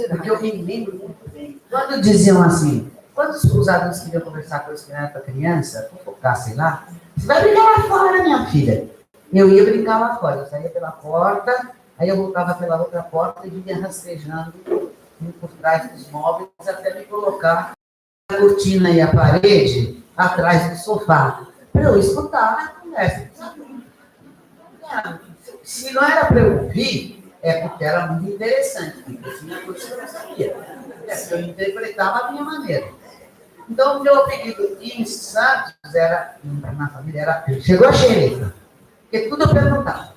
Porque eu me lembro muito bem. Quando diziam assim, Quando os adultos queriam conversar com eles para criança, fofocar, sei lá, você vai brincar lá fora, minha filha. Eu ia brincar lá fora, eu saía pela porta, aí eu voltava pela outra porta e vinha rastejando por trás dos móveis até me colocar a cortina e a parede atrás do sofá, para eu escutar a conversa. Se não era para eu ouvir, é porque era muito interessante, porque tinha coisa que eu não sabia. É porque eu interpretava a minha maneira. Então, o meu apelido em Santos era, na família, era chegou a xereca, porque tudo eu perguntava.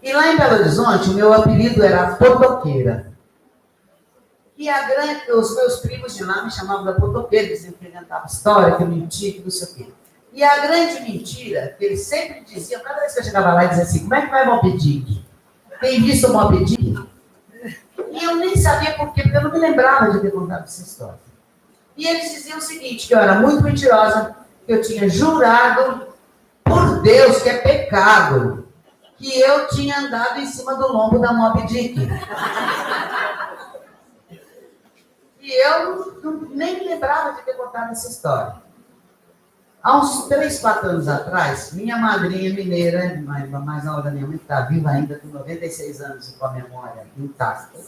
E lá em Belo Horizonte, o meu apelido era Potoqueira. E os meus primos de lá me chamavam da Potoqueira, diziam que eu inventava história, que eu mentia, que não sei o quê. E a grande mentira, que eles sempre diziam, cada vez que eu chegava lá, dizia assim, como é que vai Moby Dick? Tem visto o Moby Dick? E eu nem sabia por quê, porque eu não me lembrava de ter contado essa história. E eles diziam o seguinte, que eu era muito mentirosa, que eu tinha jurado por Deus que é pecado, que eu tinha andado em cima do lombo da Moby Dick. E eu nem me lembrava de ter contado essa história. Há uns 3, 4 anos atrás, minha madrinha mineira, mais na hora da minha mãe, que está viva ainda, com 96 anos e com a memória intacta,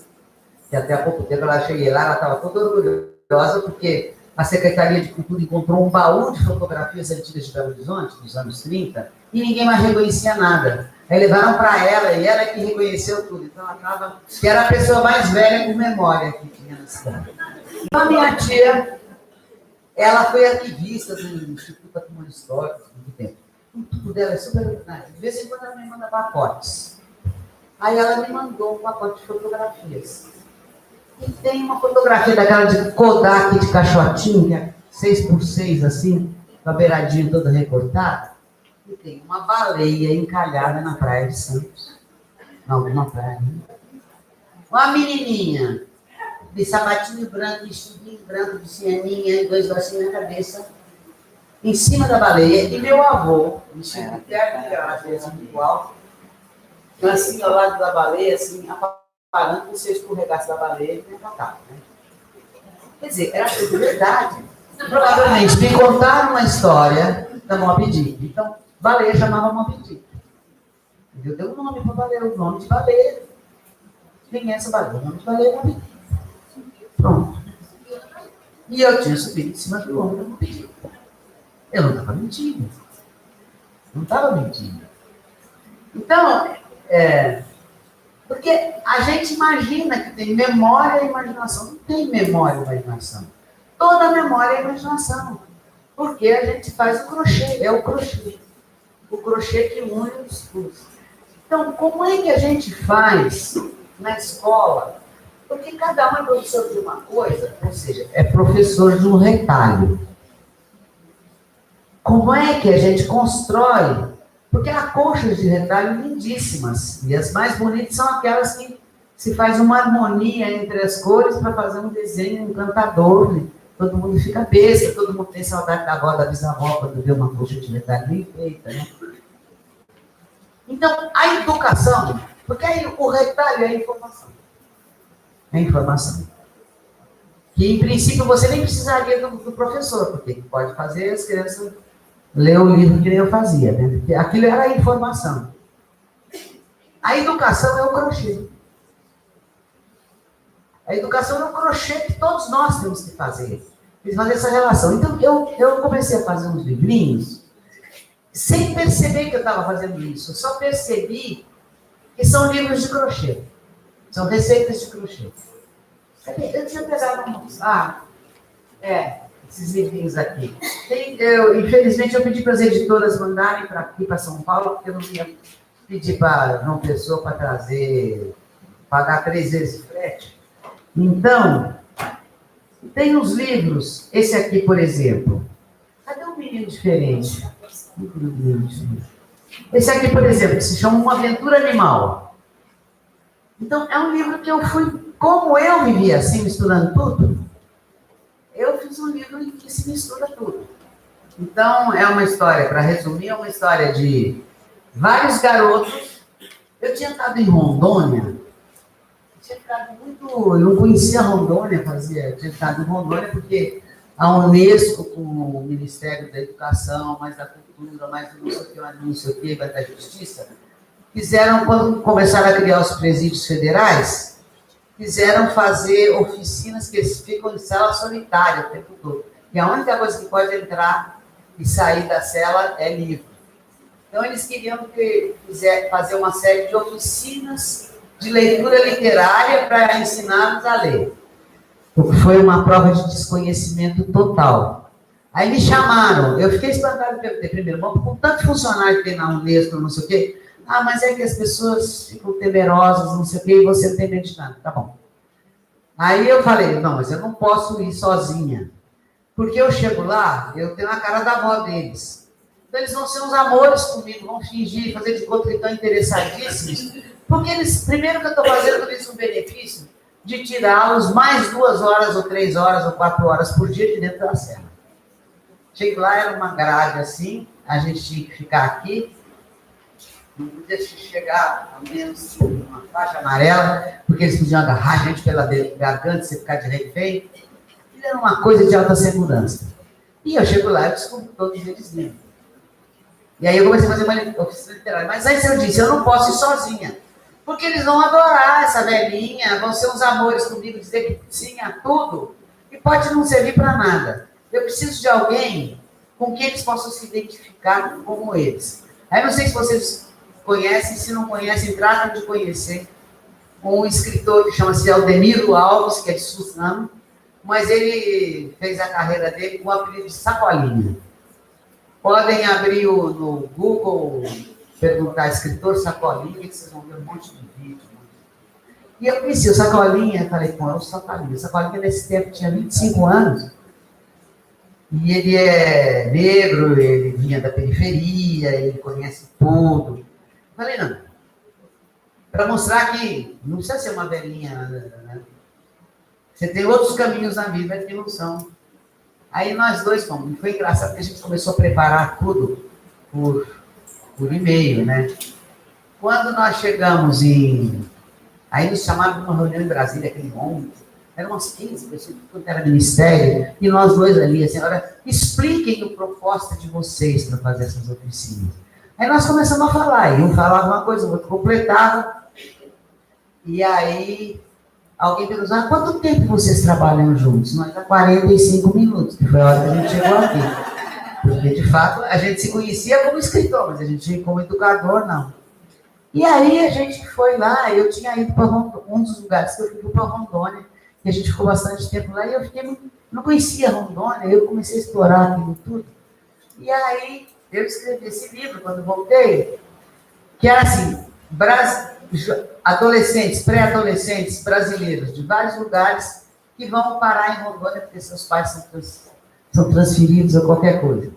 que até há pouco tempo ela cheguei lá, ela estava toda orgulhosa, porque a Secretaria de Cultura encontrou um baú de fotografias antigas de Belo Horizonte, dos anos 30, e ninguém mais reconhecia nada. Aí levaram para ela, e ela que reconheceu tudo. Então ela estava, que era a pessoa mais velha com memória que tinha na cidade. Então a minha tia, ela foi ativista do Instituto Patrimônio Histórico, muito tempo. Tudo dela é super. De vez em quando ela me manda pacotes. Aí ela me mandou um pacote de fotografias. E tem uma fotografia daquela de Kodak de caixotinho, que é 6x6, assim, com a beiradinha toda recortada. E tem uma baleia encalhada na praia de Santos. Na alguma praia, né? Uma menininha de sapatinho branco, vestidinho branco, de cianinha, e 2 lacinhos na cabeça, em cima da baleia. E meu avô, vestido de terno, que era assim, igual, assim ao lado da baleia, assim, parando que você escorregasse da baleia e me matava, né? Quer dizer, era tudo verdade. Provavelmente me contaram uma história da Moby Dick. Então, baleia chamava Moby Dick. Eu dei um nome para baleia, o nome de baleia. Quem é essa baleia? O nome de baleia é Moby Dick. Pronto. E eu tinha subido em cima do ombro da Moby Dick. Eu não estava mentindo. Não estava mentindo. Então, porque a gente imagina que tem memória e imaginação. Não tem memória e imaginação. Toda memória é imaginação. Porque a gente faz o crochê, é o crochê. O crochê que une os cursos. Então, como é que a gente faz na escola? Porque cada um é professor de uma coisa, ou seja, é professor de um retalho. Como é que a gente constrói? Porque há colchas de retalho lindíssimas. E as mais bonitas são aquelas que se faz uma harmonia entre as cores para fazer um desenho encantador. Né? Todo mundo fica besta, todo mundo tem saudade da avó, da bisavó, quando vê uma colcha de retalho bem feita. Né? Então, a educação, porque aí o retalho é a informação. É informação. Que, em princípio, você nem precisaria do professor, porque pode fazer as crianças ler o livro que nem eu fazia, né? Porque aquilo era a informação. A educação é o crochê. A educação é o crochê que todos nós temos que fazer. Fazer essa relação. Então, eu comecei a fazer uns livrinhos sem perceber que eu estava fazendo isso. Eu só percebi que são livros de crochê. São receitas de crochê. Eu tinha pegado esses livrinhos aqui. Infelizmente, eu pedi para as editoras mandarem para aqui, para São Paulo, porque eu não ia pedir para João Pessoa para trazer, pagar 3 vezes o frete. Então, tem uns livros, esse aqui, por exemplo. Cadê um menino diferente? Esse aqui, por exemplo, se chama Uma Aventura Animal. Então, é um livro que eu fui, como eu vivia assim, misturando tudo, eu fiz um livro em que se mistura tudo. Então, é uma história, para resumir, é uma história de vários garotos. Eu tinha estado em Rondônia, eu não conhecia Rondônia, tinha estado em Rondônia porque a Unesco com o Ministério da Educação, mais da Cultura, mais do não sei o que, da Justiça, fizeram, quando começaram a criar os presídios federais, quiseram fazer oficinas que ficam em cela solitária o tempo todo. E a única coisa que pode entrar e sair da cela é livro. Então, eles queriam fazer uma série de oficinas de leitura literária para ensiná-los a ler. Foi uma prova de desconhecimento total. Aí me chamaram, eu fiquei espantado, perguntei primeiro, com tanto funcionário que tem na Unesco, não sei o quê, mas é que as pessoas ficam temerosas, não sei o quê, e você não tem medo de nada. Tá bom. Aí eu falei, não, mas eu não posso ir sozinha. Porque eu chego lá, eu tenho a cara da avó deles. Então eles vão ser uns amores comigo, vão fingir, fazer de conta que estão interessadíssimos. Porque eles, primeiro que eu estou fazendo eles um benefício de tirá-los mais 2 horas, ou 3 horas, ou 4 horas por dia de dentro da cela. Cheguei lá, era uma grade assim, a gente tinha que ficar aqui, não podia chegar a menos uma faixa amarela, porque eles podiam agarrar a gente pela garganta, você ficar de refém. Era uma coisa de alta segurança. E eu chego lá e descubro todos eles livres. E aí eu comecei a fazer uma oficina literária. Mas aí eu disse, eu não posso ir sozinha. Porque eles vão adorar essa velhinha, vão ser uns amores comigo, dizer que sim a tudo, e pode não servir para nada. Eu preciso de alguém com quem eles possam se identificar como eles. Aí não sei se vocês conhecem, se não conhecem, tratam de conhecer um escritor que chama-se Aldemiro Alves, que é de Suzano, mas ele fez a carreira dele com o apelido de Sacolinha. Podem abrir no Google, perguntar escritor Sacolinha, que vocês vão ver um monte de vídeo. E eu conheci o Sacolinha, falei, pô, é o Sacolinha. O Sacolinha nesse tempo tinha 25 anos, e ele é negro, ele vinha da periferia, ele conhece tudo. Falei, não, para mostrar que não precisa ser uma velhinha, né? Você tem outros caminhos na vida que não são. Aí nós dois fomos. E foi engraçado porque a gente começou a preparar tudo por e-mail, né? Quando nós chegamos aí nos chamaram para uma reunião em Brasília, aquele monte. Eram umas 15 pessoas, tudo era ministério. E nós dois ali, assim, agora, expliquem a proposta de vocês para fazer essas oficinas. Aí nós começamos a falar. E um falava uma coisa, o outro completava. E aí alguém perguntou, quanto tempo vocês trabalham juntos? Nós há 45 minutos, que foi a hora que a gente chegou aqui. Porque, de fato, a gente se conhecia como escritor, mas a gente como educador, não. E aí a gente foi lá, eu tinha ido para um dos lugares que eu fui para Rondônia, e a gente ficou bastante tempo lá, e eu não conhecia Rondônia, eu comecei a explorar aquilo tudo. E aí eu escrevi esse livro, quando voltei, que era assim, adolescentes, pré-adolescentes brasileiros de vários lugares que vão parar em Rondônia porque seus pais são transferidos ou qualquer coisa.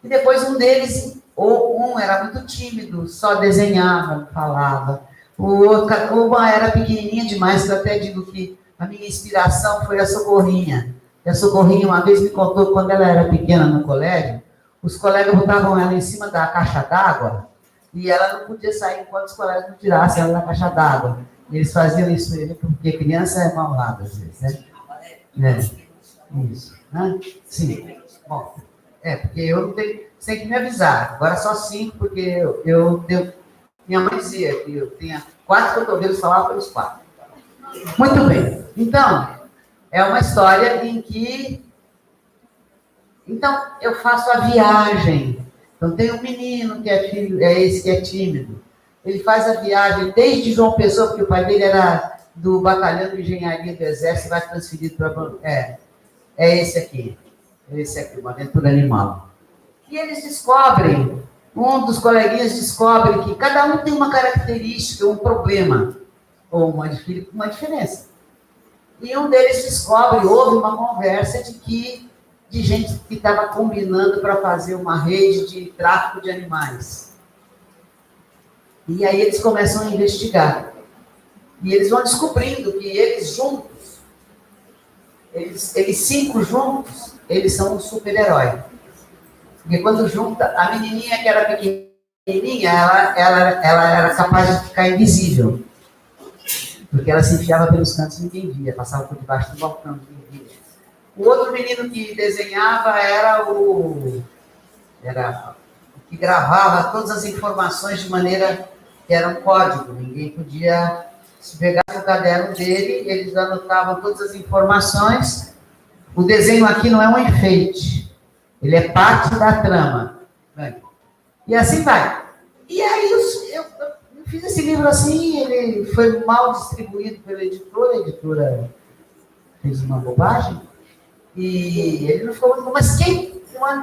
E depois um deles, ou um era muito tímido, só desenhava, não falava. Uma era pequenininha demais, que eu até digo que a minha inspiração foi a Socorrinha. E a Socorrinha uma vez me contou que quando ela era pequena no colégio, os colegas botavam ela em cima da caixa d'água, e ela não podia sair enquanto os colegas não tirassem ela da caixa d'água. Eles faziam isso porque criança é malvada, às vezes, né? Isso. Né? Sim. Bom, porque eu não tenho... Você tem que me avisar. Agora só 5, porque eu tenho... Minha mãe dizia que eu tinha 4 cotovelos, falava pelos 4. Muito bem. Então, é uma história em que... Então, eu faço a viagem. Então, tem um menino que é filho, é esse que é tímido. Ele faz a viagem desde João Pessoa, porque o pai dele era do batalhão de engenharia do Exército, e vai transferido para... É esse aqui. Esse aqui, uma aventura animal. E eles descobrem, um dos coleguinhas descobre que cada um tem uma característica, um problema, ou uma diferença. E um deles descobre, houve uma conversa de gente que estava combinando para fazer uma rede de tráfico de animais. E aí eles começam a investigar. E eles vão descobrindo que eles juntos, eles 5 juntos, eles são um super-herói. Porque quando junta, a menininha que era pequenininha, ela era capaz de ficar invisível. Porque ela se enfiava pelos cantos e ninguém via, passava por debaixo do balcão, ninguém via. O outro menino que desenhava era o que gravava todas as informações de maneira que era um código. Ninguém podia, se pegasse o caderno dele, eles anotavam todas as informações. O desenho aqui não é um enfeite, ele é parte da trama. E assim vai. E aí eu fiz esse livro assim, ele foi mal distribuído pela editora, a editora fez uma bobagem, e ele não ficou muito bom. Mas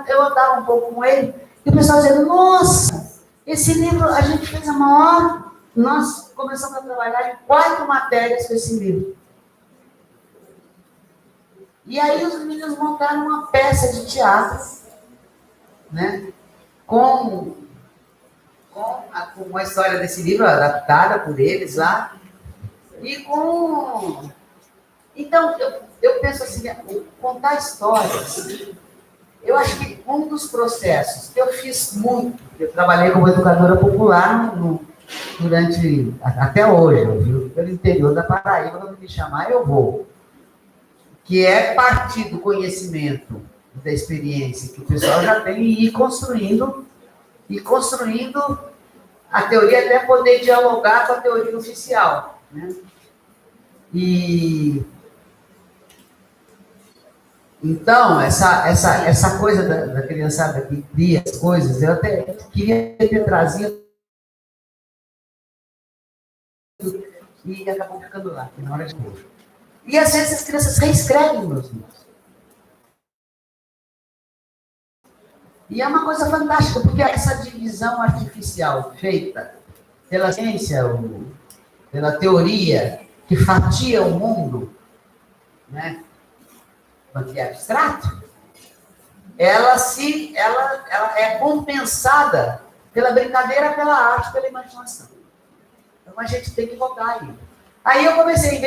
eu andava um pouco com ele, e o pessoal dizendo, nossa, esse livro, a gente fez a maior, nós começamos a trabalhar em 4 matérias com esse livro. E aí os meninos montaram uma peça de teatro, né, com a história desse livro, adaptada por eles lá, e com... Então, eu penso assim, contar histórias, eu acho que um dos processos que eu fiz muito, eu trabalhei como educadora popular durante, até hoje, eu vivo pelo interior da Paraíba, quando me chamar eu vou, que é partir do conhecimento, da experiência que o pessoal já tem e ir construindo a teoria até poder dialogar com a teoria oficial, né? E então, essa coisa da criançada que cria as coisas, eu até queria ter trazido e acabou ficando lá, na hora de hoje. E às vezes as crianças reescrevem meus livros. E é uma coisa fantástica, porque essa divisão artificial feita pela ciência, pela teoria, que fatia o mundo, né, que é abstrato, ela é compensada pela brincadeira, pela arte, pela imaginação. Então a gente tem que voltar aí. Aí eu comecei,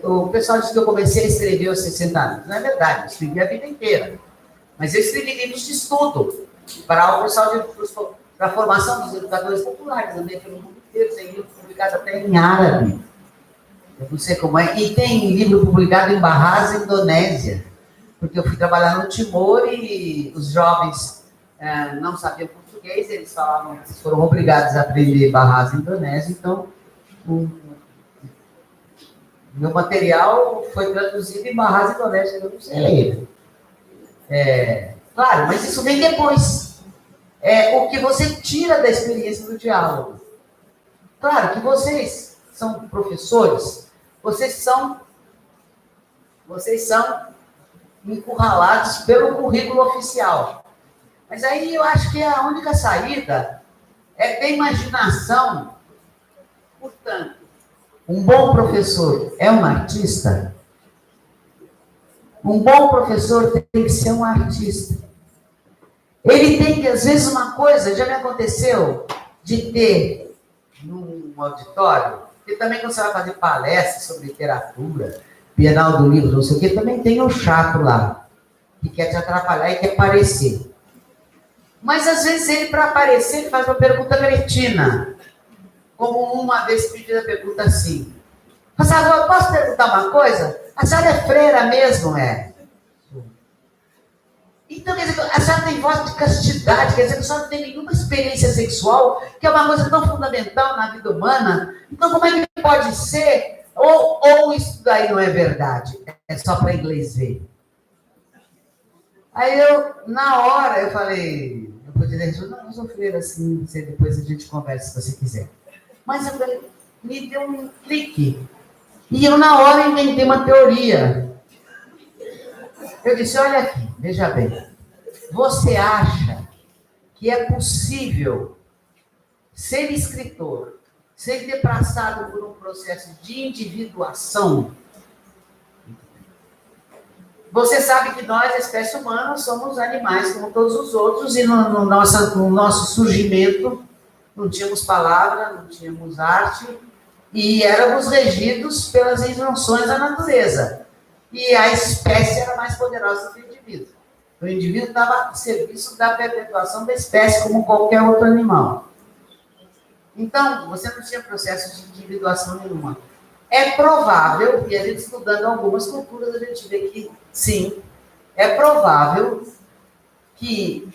o pessoal disse que eu comecei a escrever aos 60 anos. Não é verdade, eu escrevi a vida inteira. Mas eu escrevi livros de estudo para o pessoal para a formação dos educadores populares, andei pelo mundo inteiro, tem livro publicado até em árabe. Eu não sei como é. E tem livro publicado em Bahasa, Indonésia, porque eu fui trabalhar no Timor e os jovens não sabiam português, eles foram obrigados a aprender Bahasa, Indonésia, então o meu material foi traduzido em Bahasa, Indonésia, eu não sei ler. Claro, mas isso vem depois. É o que você tira da experiência do diálogo. Claro que vocês são professores, vocês são encurralados pelo currículo oficial. Mas aí eu acho que a única saída é ter imaginação. Portanto, um bom professor é um artista? Um bom professor tem que ser um artista. Ele tem que, às vezes, uma coisa, já me aconteceu de ter num auditório, porque também quando você vai fazer palestra sobre literatura, Bienal do Livro, não sei o quê, também tem um chato lá, que quer te atrapalhar e quer aparecer. Mas, às vezes, ele, para aparecer, ele faz uma pergunta cretina. Como uma vez me fez a pergunta assim, agora, posso perguntar uma coisa? A senhora é freira mesmo, é? Então, quer dizer, a senhora tem voz de castidade, quer dizer, a senhora não tem nenhuma experiência sexual, que é uma coisa tão fundamental na vida humana. Então, como é que pode ser? Ou isso daí não é verdade? É só para inglês ver. Aí na hora, eu falei, eu podia dizer, não sou freira assim, depois a gente conversa se você quiser. Mas eu falei, me deu um clique. E eu, na hora, inventei uma teoria. Eu disse, olha aqui, veja bem. Você acha que é possível ser escritor sem ter passado por um processo de individuação? Você sabe que nós, a espécie humana, somos animais como todos os outros e no nosso surgimento não tínhamos palavra, não tínhamos arte e éramos regidos pelas injunções da natureza. E a espécie era mais poderosa do que o indivíduo. O indivíduo estava a serviço da perpetuação da espécie como qualquer outro animal. Então, você não tinha processo de individuação nenhuma. É provável, e a gente estudando algumas culturas, a gente vê que, sim, é provável que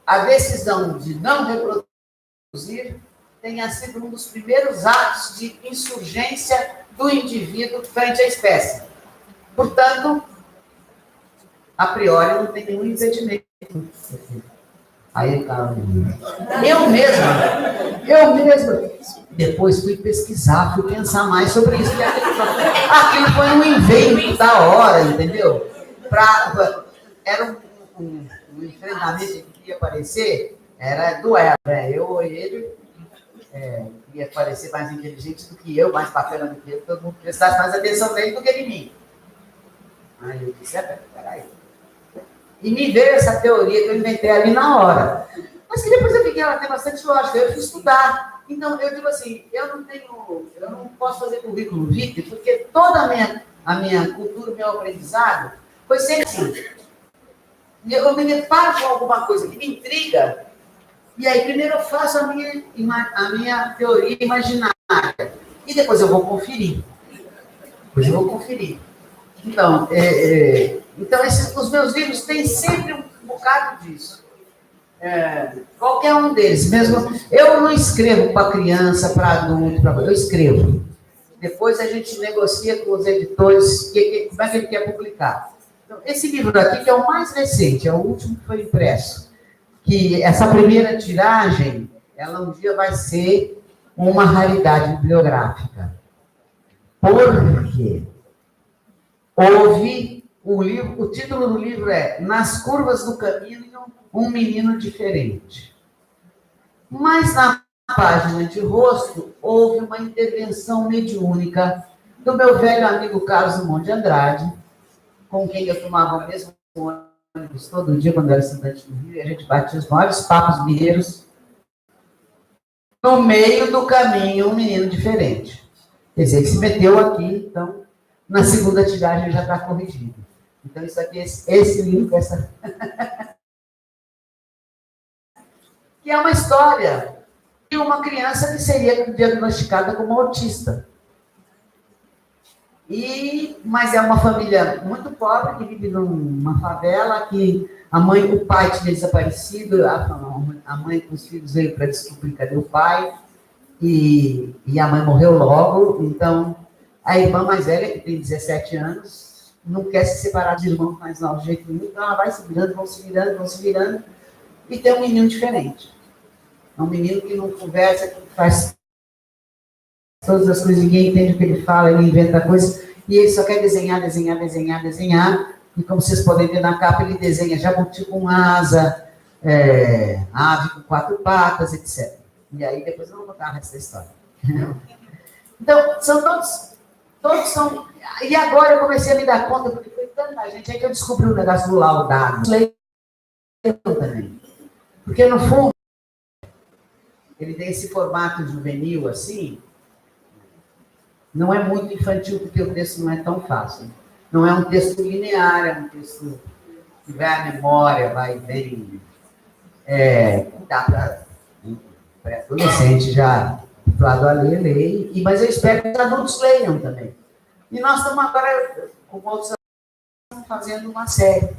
a decisão de não reproduzir tenha sido um dos primeiros atos de insurgência do indivíduo frente à espécie. Portanto, a priori, não tem nenhum impedimento. Aí, eu mesma, depois fui pesquisar, fui pensar mais sobre isso. Aquilo foi um invento da hora, entendeu? Era um enfrentamento que queria aparecer, era duelo, né? Eu ou ele queria parecer mais inteligente do que eu, mais bacana do que eu, todo mundo prestasse mais atenção nele do que em mim. Aí eu disse, peraí. E me veio essa teoria que eu inventei ali na hora. Mas que depois eu vi que ela tem bastante lógica, eu fui estudar. Então, eu digo assim, eu não posso fazer currículo vitae, porque toda a minha cultura, o meu aprendizado, foi sempre assim. Eu me deparo com alguma coisa que me intriga, e aí primeiro eu faço a minha teoria imaginária, e depois eu vou conferir. Então, os meus livros têm sempre um bocado disso. Qualquer um deles, mesmo. Eu não escrevo para criança, para adulto, eu escrevo. Depois a gente negocia com os editores como é que ele quer publicar. Então, esse livro aqui, que é o mais recente, é o último que foi impresso, que essa primeira tiragem, ela um dia vai ser uma raridade bibliográfica. Por quê? O título do livro é Nas Curvas do Caminho, um menino diferente. Mas na página de rosto, houve uma intervenção mediúnica do meu velho amigo Carlos Drummond de Andrade, com quem eu tomava o mesmo ônibus todo dia quando era estudante do Rio, e a gente batia os maiores papos mineiros. No meio do caminho, um menino diferente. Quer dizer, ele se meteu aqui, então, na segunda tiragem já está corrigido. Então, isso aqui, esse livro, que é uma história de uma criança que seria diagnosticada como autista. Mas é uma família muito pobre, que vive numa favela, que o pai tinha desaparecido, a mãe com os filhos veio para descobrir cadê o pai, e a mãe morreu logo. Então, a irmã mais velha, que tem 17 anos, não quer se separar de irmão mais novo de jeito nenhum, então ela vai se virando, vão se virando, e tem um menino diferente. É um menino que não conversa, que faz todas as coisas, ninguém entende o que ele fala, ele inventa coisas, e ele só quer desenhar, e como vocês podem ver na capa, ele desenha jabuti com asa, ave com 4 patas, etc. E aí depois eu vou contar o resto da história. Então, são todos são... E agora eu comecei a me dar conta, porque foi tanta gente aí que eu descobri o negócio do laudado. Também. Porque, no fundo, ele tem esse formato juvenil, assim, não é muito infantil, porque o texto não é tão fácil. Não é um texto linear, é um texto que vai à memória, vai bem... dá para adolescente já habituado a ler, mas eu espero que os adultos leiam também. E nós estamos agora, com outros adultos, fazendo uma série.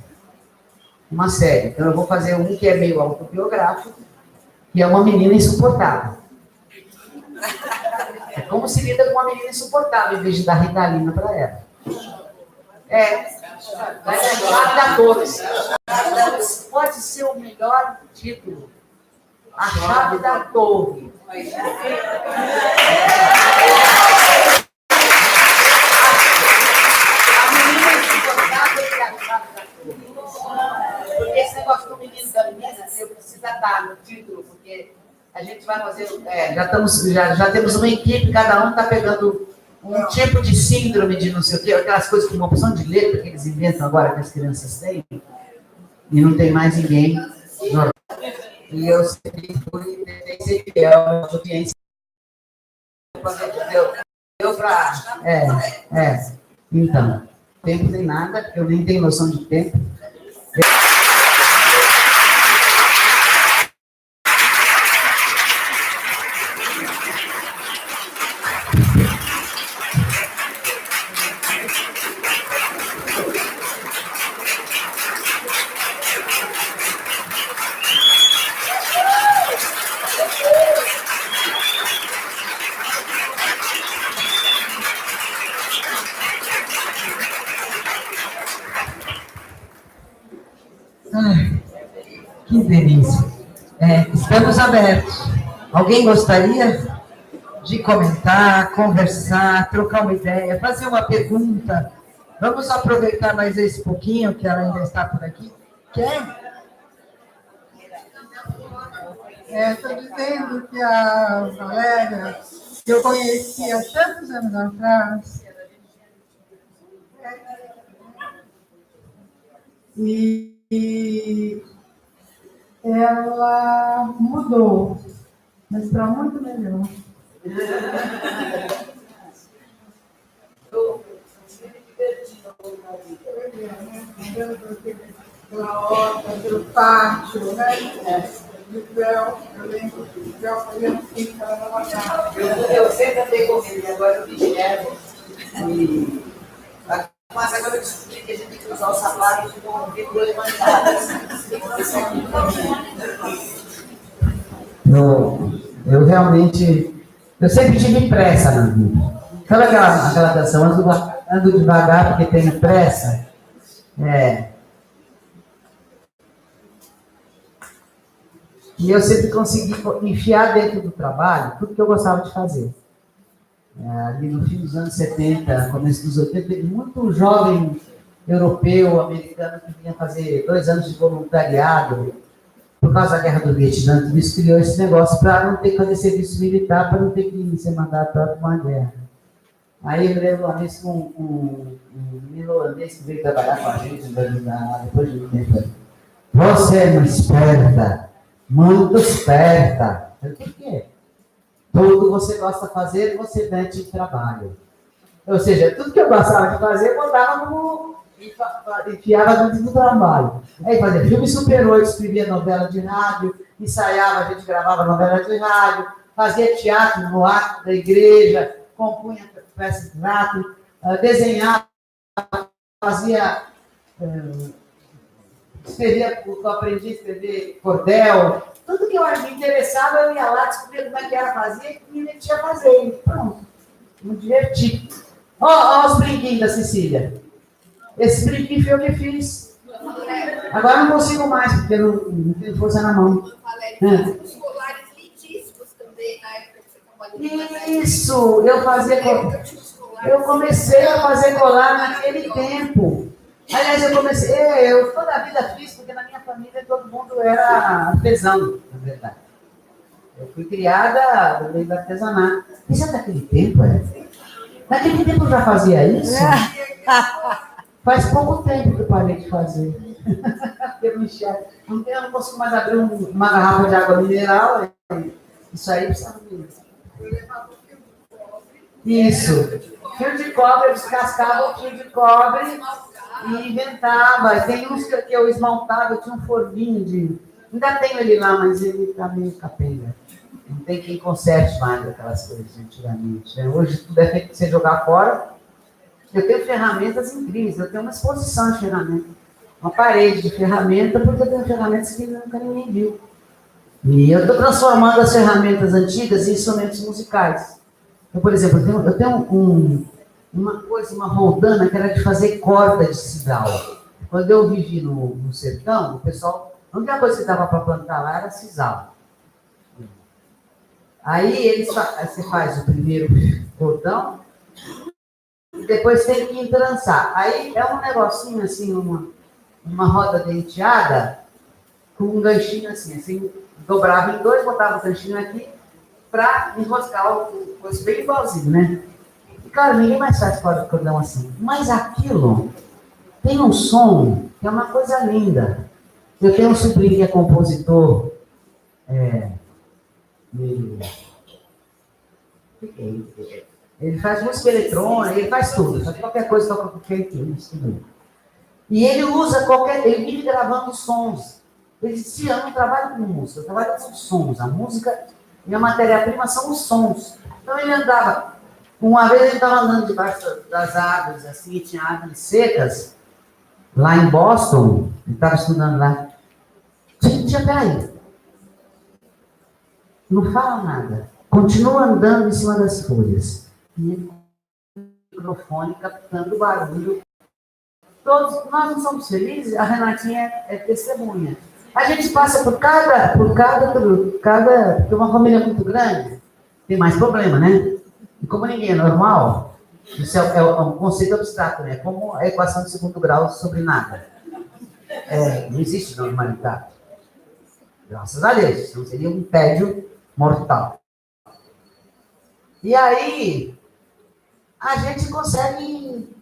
Então, eu vou fazer um que é meio autobiográfico, que é uma menina insuportável. É como se lida com uma menina insuportável, em vez de dar Ritalina para ela. Vai ser Chave da Torre. Pode ser o melhor título. A Chave da Torre. A menina insuportável é a Chave da Torre. Porque esse negócio do menino da menina, eu preciso dar no título, porque a gente vai fazer... Já temos uma equipe, cada um está pegando um tipo de síndrome de não sei o quê, aquelas coisas com uma opção de letra que eles inventam agora que as crianças têm, e não tem mais ninguém normal. E eu sempre fui fiel à audiência. Deu para... Então, tempo nem nada, eu nem tenho noção de tempo. Ai, que delícia. Estamos abertos. Alguém gostaria de comentar, conversar, trocar uma ideia, fazer uma pergunta? Vamos aproveitar mais esse pouquinho, que ela ainda está por aqui. Quer? Estou dizendo que a Valéria, que eu conheci há tantos anos atrás, e ela mudou, mas para muito melhor. Pela horta, pelo pátio, né? De véu, eu lembro de véu fazendo fica lá na casa. Eu sempre andei com ele, agora eu me enxergo. Mas agora eu descobri que a gente tem que usar o sapato com 2 mandadas. Eu realmente, eu sempre tive pressa na vida. Sabe aquela canção, ando devagar porque tenho pressa? E eu sempre consegui enfiar dentro do trabalho tudo que eu gostava de fazer. Ali no fim dos anos 70, começo dos 80, teve muito jovem europeu, americano, que vinha fazer 2 anos de voluntariado por causa da guerra do Vietnã. Tudo isso criou esse negócio para não ter que fazer serviço militar, para não ter que ser mandado para uma guerra. Aí eu me lembro uma vez com um menino holandês que veio trabalhar com a gente, depois de um tempo. Você é uma esperta, muito esperta. Eu falei, o que é? Tudo você gosta de fazer, você mete em trabalho. Ou seja, tudo que eu gostava de fazer, eu botava enfiava dentro do trabalho. Aí fazia filme Super 8, escrevia novela de rádio, ensaiava, a gente gravava novela de rádio, fazia teatro no ato da igreja, compunha peça de teatro, desenhava, fazia... escrevia, eu aprendi a escrever cordel, tudo que eu me interessava, eu ia lá, descobria como é que era fazer, e me metia a fazer. E pronto, me diverti. Ó, os brinquinhos da Cecília. Esse brinquinho foi eu que fiz. Agora não consigo mais, porque eu não tenho força na mão. Valéria, os colares lindíssimos também, na época que você trabalhou. Isso, eu fazia... Eu comecei a fazer colar naquele tempo. Aliás, eu toda a vida fiz, porque na minha família todo mundo era artesão, na verdade. Eu fui criada no meio do artesanato. Isso é daquele tempo, Naquele tempo eu já fazia isso? Faz pouco tempo que eu parei de fazer. Eu não consigo mais abrir uma garrafa de água mineral. Isso aí precisa ver. Isso. Fio de cobre, eu descascava o fio de cobre e inventava. Tem uns que eu esmaltava, eu tinha um forninho de... Ainda tenho ele lá, mas ele está meio capenga. Não tem quem conserte mais aquelas coisas de antigamente. Hoje tudo é feito para você jogar fora. Eu tenho ferramentas incríveis, eu tenho uma exposição de ferramentas. Uma parede de ferramentas, porque eu tenho ferramentas que nunca ninguém viu. E eu estou transformando as ferramentas antigas em instrumentos musicais. Então, por exemplo, eu tenho uma roldana que era de fazer corda de sisal. Quando eu vivi no sertão, o pessoal, a única coisa que dava para plantar lá era sisal. Aí você faz o primeiro cordão, e depois tem que entrançar. Aí é um negocinho assim, uma roda denteada, com um ganchinho assim, dobrava em 2, botava o ganchinho aqui, para enroscar o coisa bem igualzinho, né? E, claro, ninguém mais faz cordão assim. Mas aquilo tem um som que é uma coisa linda. Eu tenho um sobrinho que é compositor, ele faz música eletrônica, ele faz tudo, faz qualquer coisa, toca qualquer instrumento. E ele usa ele vive gravando sons. Ele disse, eu não trabalho com música, eu trabalho com sons. A música, minha matéria-prima são os sons. Então ele andava, uma vez ele estava andando debaixo das árvores, assim, tinha árvores secas, lá em Boston, ele estava estudando lá. Tia, peraí. Não fala nada. Continua andando em cima das folhas. E ele com o microfone captando o barulho Todos, nós não somos felizes, a Renatinha é testemunha. A gente passa por cada, porque uma família muito grande tem mais problema, né? E como ninguém é normal, isso é um conceito abstrato, né? Como a equação de segundo grau sobre nada. Não existe normalidade. Graças a Deus, não seria um tédio mortal. E aí, a gente consegue,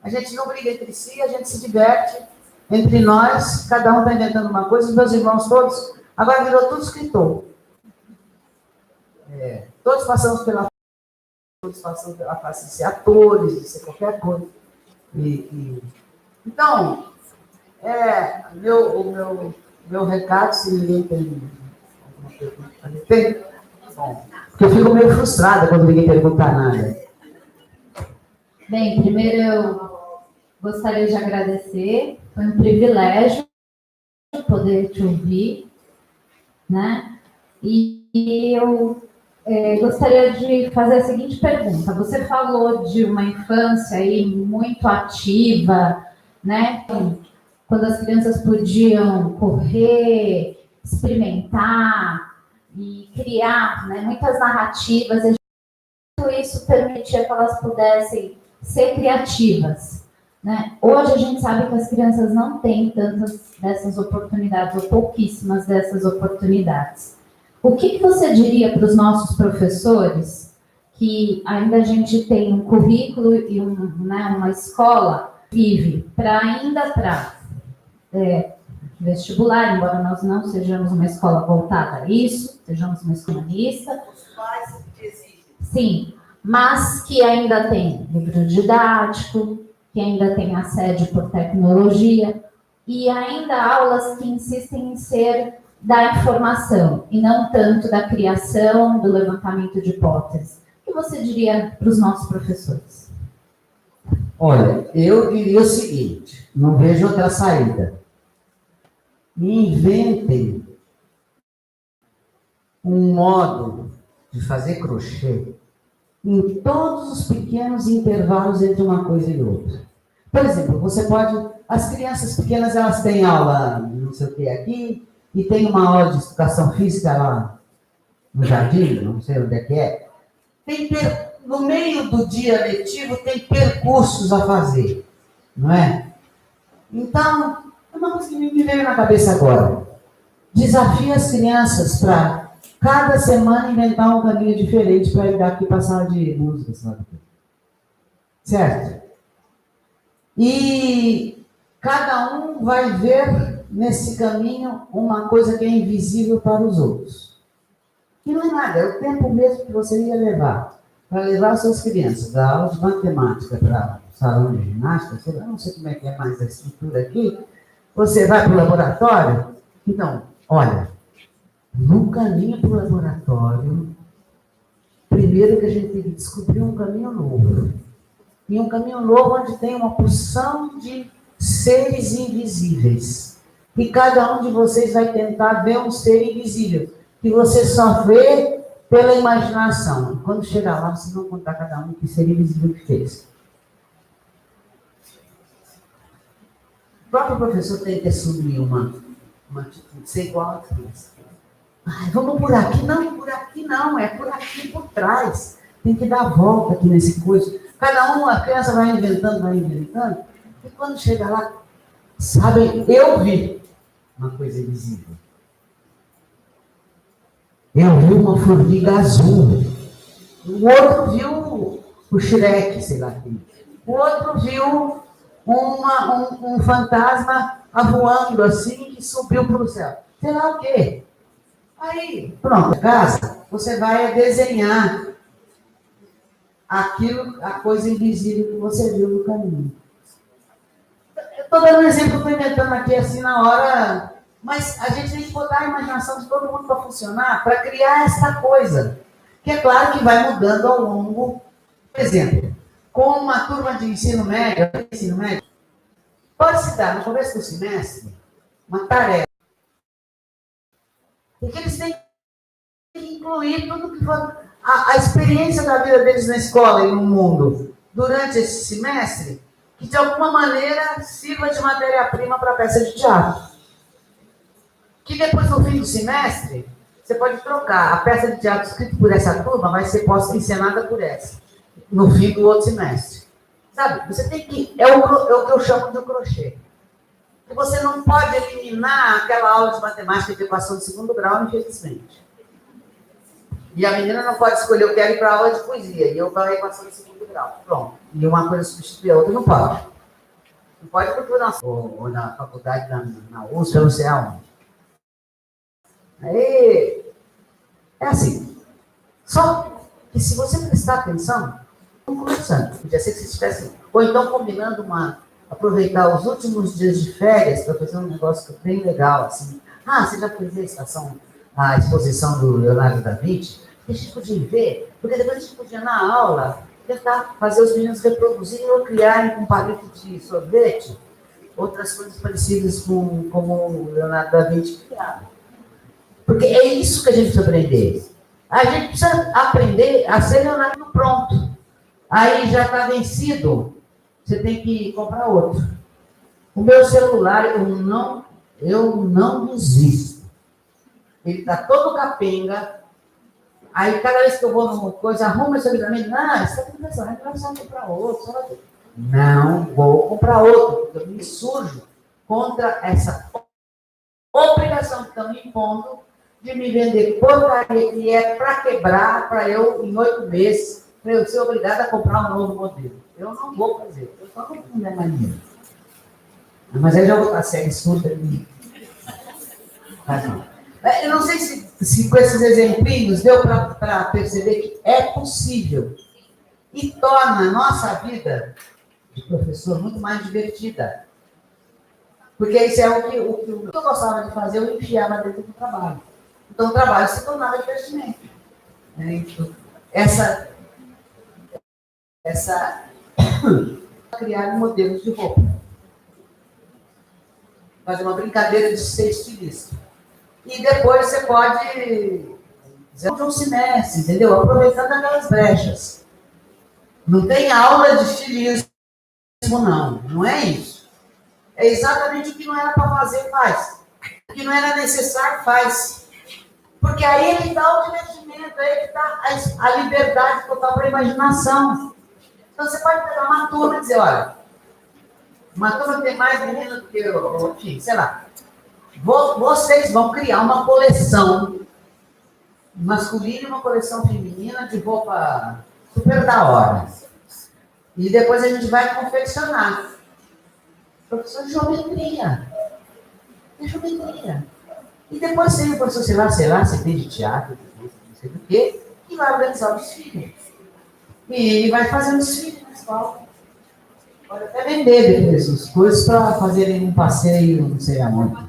a gente não briga entre si, a gente se diverte entre nós, cada um está inventando uma coisa, os meus irmãos todos, agora virou tudo escritor. Todos passamos pela face de ser atores, de ser qualquer coisa. Então, meu recado, se ninguém tem alguma pergunta, tem? Bom, porque eu fico meio frustrada quando ninguém perguntar nada. Bem, primeiro eu gostaria de agradecer, foi um privilégio poder te ouvir, né? E eu gostaria de fazer a seguinte pergunta. Você falou de uma infância aí muito ativa, né? Quando as crianças podiam correr, experimentar e criar, né, muitas narrativas, e tudo isso permitia que elas pudessem ser criativas, né? Hoje a gente sabe que as crianças não têm tantas dessas oportunidades, ou pouquíssimas dessas oportunidades. O que você diria para os nossos professores, que ainda a gente tem um currículo e uma escola vive para vestibular, embora nós não sejamos uma escola voltada a isso, sejamos uma escola humanista. Os pais exigem. Sim, mas que ainda tem livro didático, que ainda tem assédio por tecnologia, e ainda aulas que insistem em ser da informação, e não tanto da criação, do levantamento de hipóteses. O que você diria para os nossos professores? Olha, eu diria o seguinte, não vejo outra saída. Inventem um modo de fazer crochê em todos os pequenos intervalos entre uma coisa e outra. Por exemplo, você pode... As crianças pequenas, elas têm aula, não sei o que aqui, e tem uma aula de educação física lá no jardim, não sei onde é que é. No meio do dia letivo, tem percursos a fazer, não é? Então, é uma coisa que me veio na cabeça agora. Desafie as crianças para, cada semana, inventar um caminho diferente para ir daqui para a sala de música, sabe? Certo? E cada um vai ver nesse caminho uma coisa que é invisível para os outros. E não é nada, é o tempo mesmo que você ia levar para levar as suas crianças da aula de matemática para o salão de ginástica, eu não sei como é que é mais a estrutura aqui, você vai para o laboratório. Então, olha, no caminho para o laboratório, primeiro que a gente tem que descobrir um caminho novo. E um caminho novo onde tem uma porção de seres invisíveis. E cada um de vocês vai tentar ver um ser invisível, que você só vê pela imaginação. E quando chegar lá, vocês vão contar cada um que ser invisível que fez. O próprio professor tem que assumir uma atitude, ser igual a criança. Vamos por aqui não, é por aqui por trás. Tem que dar a volta aqui nesse coisa. Cada um, a criança vai inventando, e quando chega lá, sabem, eu vi uma coisa invisível. Eu vi uma formiga azul. O outro viu o Shrek, sei lá quem. O outro viu um fantasma voando assim, que subiu para o céu. Sei lá o quê. Aí, pronto, em casa, você vai desenhar aquilo, a coisa invisível que você viu no caminho. Eu estou dando um exemplo, estou inventando aqui assim na hora, mas a gente tem que botar a imaginação de todo mundo para funcionar, para criar essa coisa, que é claro que vai mudando ao longo. Por exemplo, com uma turma de ensino médio, pode se dar no começo do semestre uma tarefa, porque eles têm que incluir tudo que for a experiência da vida deles na escola e no mundo durante esse semestre que de alguma maneira sirva de matéria-prima para a peça de teatro. Que depois, no fim do semestre, você pode trocar. A peça de teatro escrita por essa turma vai ser posta encenada por essa, no fim do outro semestre. Sabe? Você tem que... É o que eu chamo de crochê. Você não pode eliminar aquela aula de matemática de equação de segundo grau, infelizmente. E a menina não pode escolher, eu quero ir para a aula de poesia, e eu para a equação de segundo grau. Pronto. E uma coisa substitui a outra, não pode. Não pode porque ou na faculdade, na USP, eu não sei aonde. Aí, é assim. Só que se você prestar atenção, conversando, podia ser que você estivesse, ou então combinando aproveitar os últimos dias de férias para fazer um negócio bem legal, assim. Você já fez a exposição do Leonardo da Vinci? A gente podia ver, porque depois a gente podia, na aula, tentar fazer os meninos reproduzirem ou criarem com palito de sorvete outras coisas parecidas com como o Leonardo da Vinci criava. Porque é isso que a gente precisa aprender. A gente precisa aprender a ser Leonardo pronto. Aí já está vencido, você tem que comprar outro. O meu celular, eu não desisto. Ele está todo capenga. Aí, cada vez que eu vou numa coisa, arruma esse livramento. Você está pensando, vai precisar comprar outro. Não vou comprar outro, porque eu me surjo contra essa obrigação que estão me impondo de me vender porcaria que é para quebrar, para eu, em 8 meses, para eu ser obrigada a comprar um novo modelo. Eu não vou fazer. Eu só não é maneiro. Mas aí já vou estar sério, surda e... Eu não sei se com esses exemplinhos deu para perceber que é possível e torna a nossa vida de professor muito mais divertida. Porque isso é o que eu gostava de fazer, eu enfiava dentro do trabalho. Então o trabalho se tornava divertimento. Então, criar modelos de roupa. Fazer uma brincadeira de ser estilista. E depois você pode dizer de um semestre, entendeu? Aproveitando aquelas brechas. Não tem aula de estilismo, não é isso. É exatamente o que não era para fazer, faz. O que não era necessário, faz. Porque aí ele dá o divertimento, aí ele dá a liberdade total para a imaginação. Então você pode pegar uma turma e dizer, olha, uma turma tem mais menina do que eu, enfim, sei lá. Vocês vão criar uma coleção masculina e uma coleção feminina de roupa super da hora. E depois a gente vai confeccionar. Professor de geometria. É geometria. E depois tem o professor, sei lá, você tem de teatro, não sei do quê, e vai organizar o desfile. E vai fazer um desfile na escola. Pode até vender depois as coisas para fazerem um passeio, não sei aonde.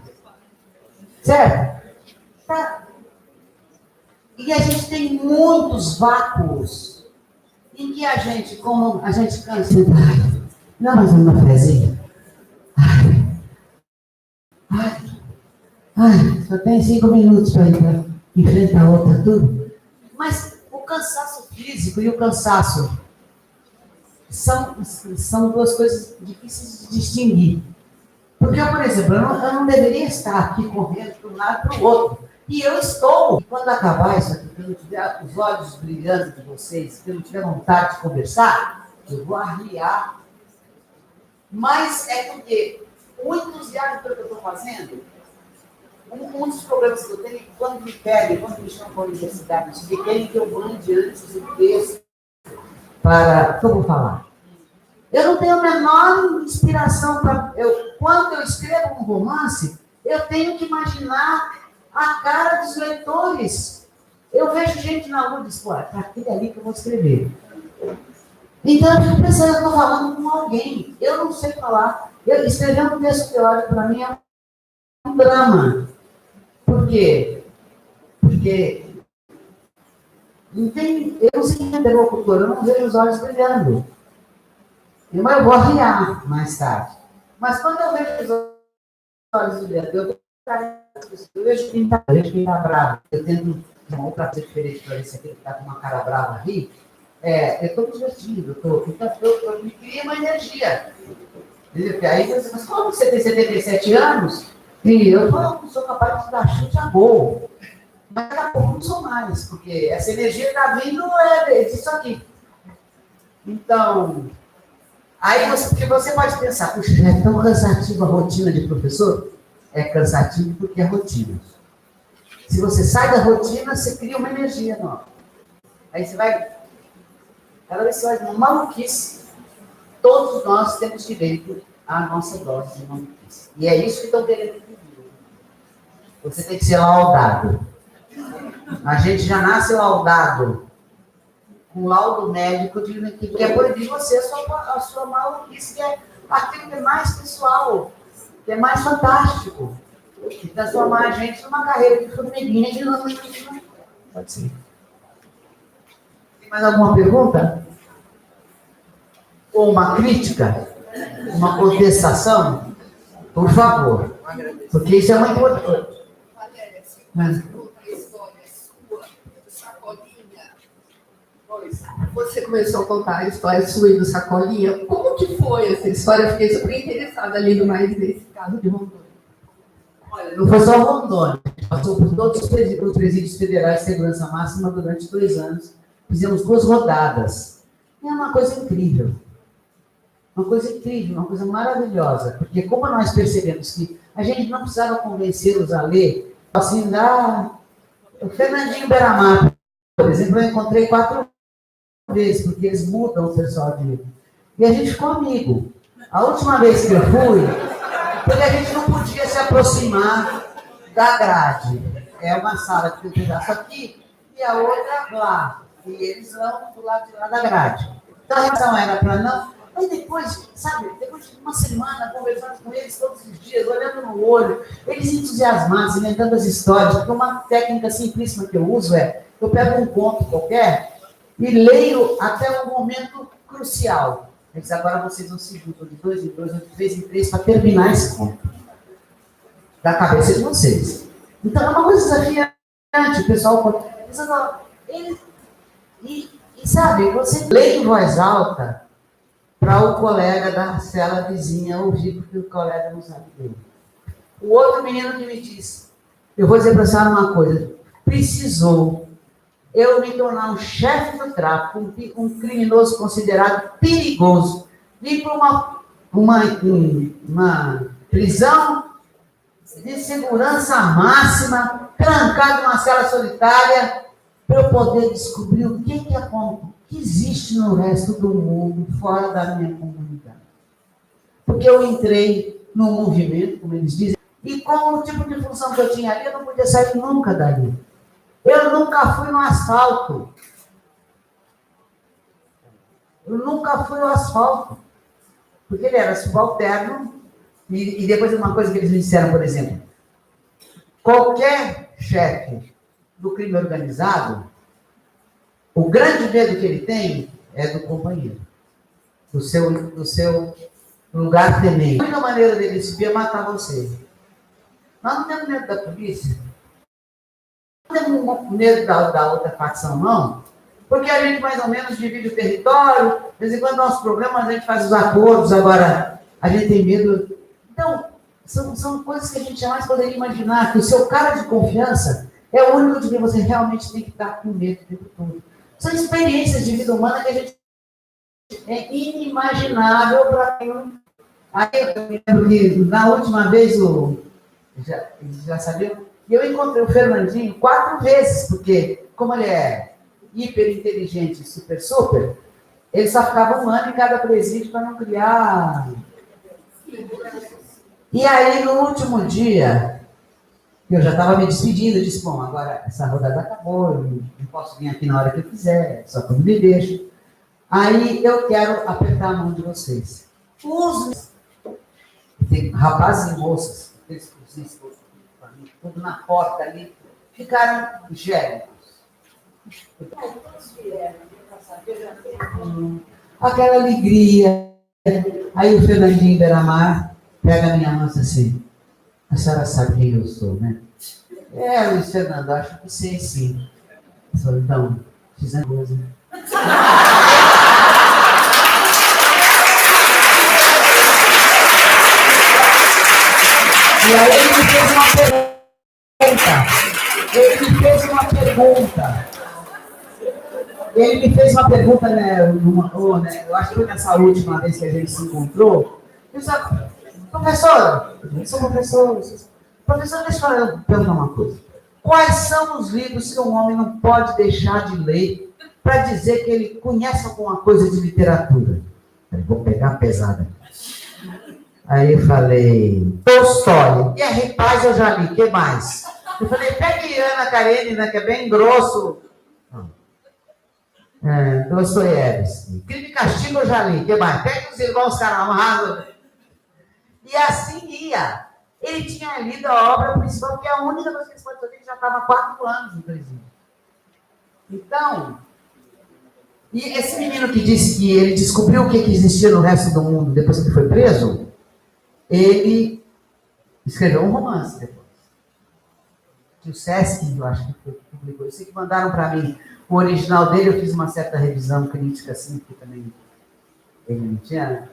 Certo? Tá. E a gente tem muitos vácuos em que a gente, como a gente cansa, não, mas uma frezinha. Só tem 5 minutos para ir para enfrentar outra tudo. Mas o cansaço físico e o cansaço são duas coisas difíceis de distinguir. Porque, por exemplo, eu não deveria estar aqui correndo de um lado para o outro. E eu estou. Quando acabar isso aqui, que eu não tiver os olhos brilhando de vocês, que eu não tiver vontade de conversar, eu vou arriar. Mas é porque o entusiasmo pelo que eu estou fazendo, um dos problemas que eu tenho é que quando me pedem, quando me chamam para a universidade, me querem que eu mande antes o texto para... O que eu vou falar? Eu não tenho a menor inspiração para... Quando eu escrevo um romance, eu tenho que imaginar a cara dos leitores. Eu vejo gente na rua e digo, é para aquele ali que eu vou escrever. Então, eu fico pensando, eu estou falando com alguém. Eu não sei falar. Escrever um texto teórico, para mim, é um drama. Por quê? Porque eu não sei quem é interlocutor, eu não vejo os olhos brilhando. Eu vou arriar mais tarde. Mas quando eu vejo os olhos brilhando, eu vejo quem está bravo. Eu tento uma outra coisa diferente para esse aqui que está com uma cara brava ali. eu estou me divertindo, eu me cria uma energia. Entendeu? Porque aí você, mas como você tem 77 anos? E eu não sou capaz de dar chute a gol. Mas daqui a pouco não sou mais, porque essa energia está vindo disso aqui. Então, aí você pode pensar, puxa, é tão cansativo a rotina de professor? É cansativo porque é rotina. Se você sai da rotina, você cria uma energia nova. Aí você vai, cada vez que você vai numa maluquice, todos nós temos direito à nossa dose de maluquice. E é isso que estão querendo pedir. Você tem que ser laudado. A gente já nasce laudado. Com laudo médico que quer proibir você a sua maluquice, que é aquilo que é mais pessoal, que é mais fantástico. Que transformar a gente numa carreira de formiguinha de novo. Pode ser. Tem mais alguma pergunta? Ou uma crítica? Uma contestação? Por favor. Porque isso é muito importante. Valéria, você contou a história sua do Sacolinha. Você começou a contar a história sua e do Sacolinha. Como que foi essa história? Eu fiquei super interessada ali no mais nesse caso de Rondônia. Olha, não foi só Rondônia. Passou por todos os presídios federais de segurança máxima durante 2 anos. Fizemos 2 rodadas. É uma coisa incrível. Uma coisa incrível, uma coisa maravilhosa. Porque como nós percebemos que a gente não precisava convencê-los a ler, assim, o Fernandinho Beiramar, por exemplo, eu encontrei 4 vezes, porque eles mudam o pessoal de livro. E a gente ficou amigo. A última vez que eu fui, porque a gente não podia se aproximar da grade. É uma sala que tem um pedaço aqui e a outra lá. E eles vão do lado de lá da grade. Então a relação era para não. Aí depois, sabe, depois de uma semana conversando com eles todos os dias, olhando no olho, eles entusiasmados, inventando as histórias, porque uma técnica simplíssima que eu uso é, eu pego um conto qualquer e leio até um momento crucial. Mas agora vocês vão se juntar de 2 em 2, ou de 3 em 3, para terminar esse conto. Da cabeça de vocês. Então é uma coisa desafiante, o pessoal. E sabe, você lê em voz alta para o colega da cela vizinha ouvir, porque o colega não sabe ler. O outro menino que me disse, eu vou dizer para a senhora uma coisa, precisou eu me tornar um chefe do tráfico, um criminoso considerado perigoso, vir para uma prisão de segurança máxima, trancado numa cela solitária, para eu poder descobrir o que existe no resto do mundo, fora da minha comunidade. Porque eu entrei num movimento, como eles dizem, e com o tipo de função que eu tinha ali, eu não podia sair nunca dali. Eu nunca fui no asfalto. Eu nunca fui no asfalto. Porque ele era subalterno. E depois uma coisa que eles me disseram, por exemplo. Qualquer chefe do crime organizado, o grande medo que ele tem é do companheiro. Do seu lugar temente. A única maneira dele subir é matar você. Nós não temos medo da polícia. Não temos medo da outra facção, não. Porque a gente mais ou menos divide o território. De vez em quando nossos problemas a gente faz os acordos. Agora, a gente tem medo. Então, são coisas que a gente jamais poderia imaginar. Que o seu cara de confiança é o único de que você realmente tem que estar com medo o tempo todo. São experiências de vida humana que a gente é inimaginável para quem. Aí eu me lembro que na última vez já sabiam, e eu encontrei o Fernandinho 4 vezes, porque como ele é hiper inteligente, super, ele só ficava 1 ano em cada presídio para não criar. E aí no último dia, eu já estava me despedindo, eu disse, bom, agora essa rodada acabou, eu não posso vir aqui na hora que eu quiser, só quando me deixo. Aí eu quero apertar a mão de vocês. Tem rapazes e moças, tudo na porta ali, ficaram gélidos. Aquela alegria. Aí o Fernandinho Beiramar pega a minha mão e diz assim, a senhora sabe quem eu sou, né? Luiz Fernando, acho que sei sim. Eu falei, então, fizemos coisa. E aí ele me fez uma pergunta, né, eu acho que foi nessa última vez que a gente se encontrou. Eu disse, professora, eu sou professor, deixa eu perguntar uma coisa. Quais são os livros que um homem não pode deixar de ler para dizer que ele conhece alguma coisa de literatura? Eu vou pegar pesada. Aí eu falei, Tolstói. E a Repaz eu já li, o que mais? Eu falei, pegue Ana Karenina, que é bem grosso. Dostoiévski. Crime e Castigo eu já li, o que mais? Pegue os Irmãos Karamazov. E assim ia. Ele tinha lido a obra principal, que é a única coisa que ele pode fazer, ele já estava há 4 anos no presídio. Então, e esse menino que disse que ele descobriu o que existia no resto do mundo depois que foi preso, ele escreveu um romance depois. Que o Sesc, eu acho que publicou. Eu sei que mandaram para mim o original dele, eu fiz uma certa revisão crítica, assim, porque também ele não tinha.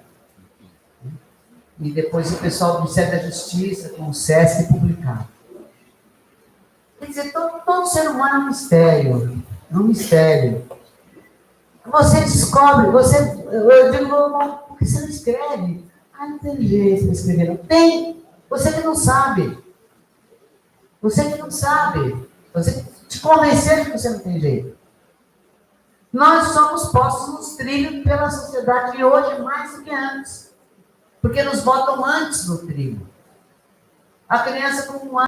E depois o pessoal do Ministério da Justiça, com o Sesc, publicaram. Quer dizer, todo ser humano é um mistério. É um mistério. Você descobre, eu digo, por que você não escreve? Não tem jeito para escrever. Não tem. Você que não sabe. Você que não sabe. Você te convencer de que você não tem jeito. Nós somos postos nos trilhos pela sociedade de hoje mais do que antes. Porque nos botam antes no trilho. A criança com um ano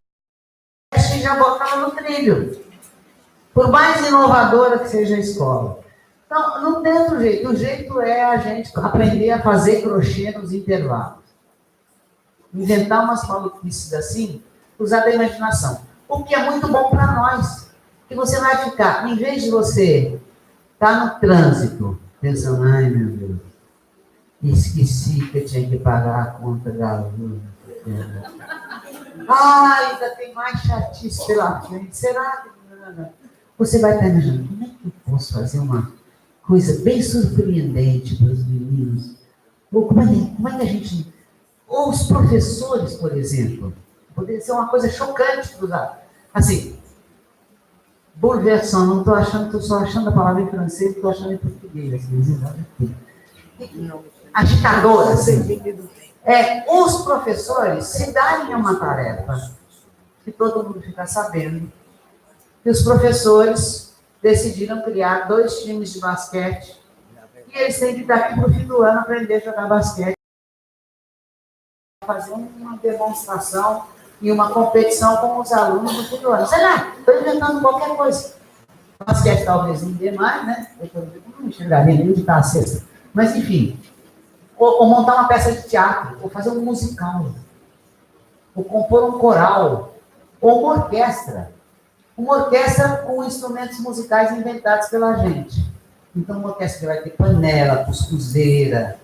já bota ela no trilho. Por mais inovadora que seja a escola. Então, não tem outro jeito. O jeito é a gente aprender a fazer crochê nos intervalos. Inventar umas maluquices assim, usar da imaginação. O que é muito bom para nós. Que você vai ficar, em vez de você estar no trânsito, pensando, ai meu Deus, esqueci que eu tinha que pagar a conta da luz. Ainda tem mais chatice pela frente. Será que... Você vai estar imaginando, como é que eu posso fazer uma coisa bem surpreendente para os meninos? Ou como é que a gente... Ou os professores, por exemplo. Poderia ser uma coisa chocante para usar. Assim, bouleversant, não estou achando, estou só achando a palavra em francês, estou achando em português. Assim, agitadora, assim. Os professores se darem uma tarefa, que todo mundo fica sabendo, que os professores decidiram criar 2 times de basquete, e eles têm que daqui para o fim do ano aprender a jogar basquete, fazer uma demonstração e uma competição com os alunos do fim do ano. Sei lá, estou inventando qualquer coisa. Basquete talvez não dê mais, né? Eu não enxergaria nem de estar a sexta. Mas, enfim, ou montar uma peça de teatro, ou fazer um musical, ou compor um coral, ou uma orquestra. Uma orquestra com instrumentos musicais inventados pela gente. Então, uma orquestra que vai ter panela, cuscuzeira,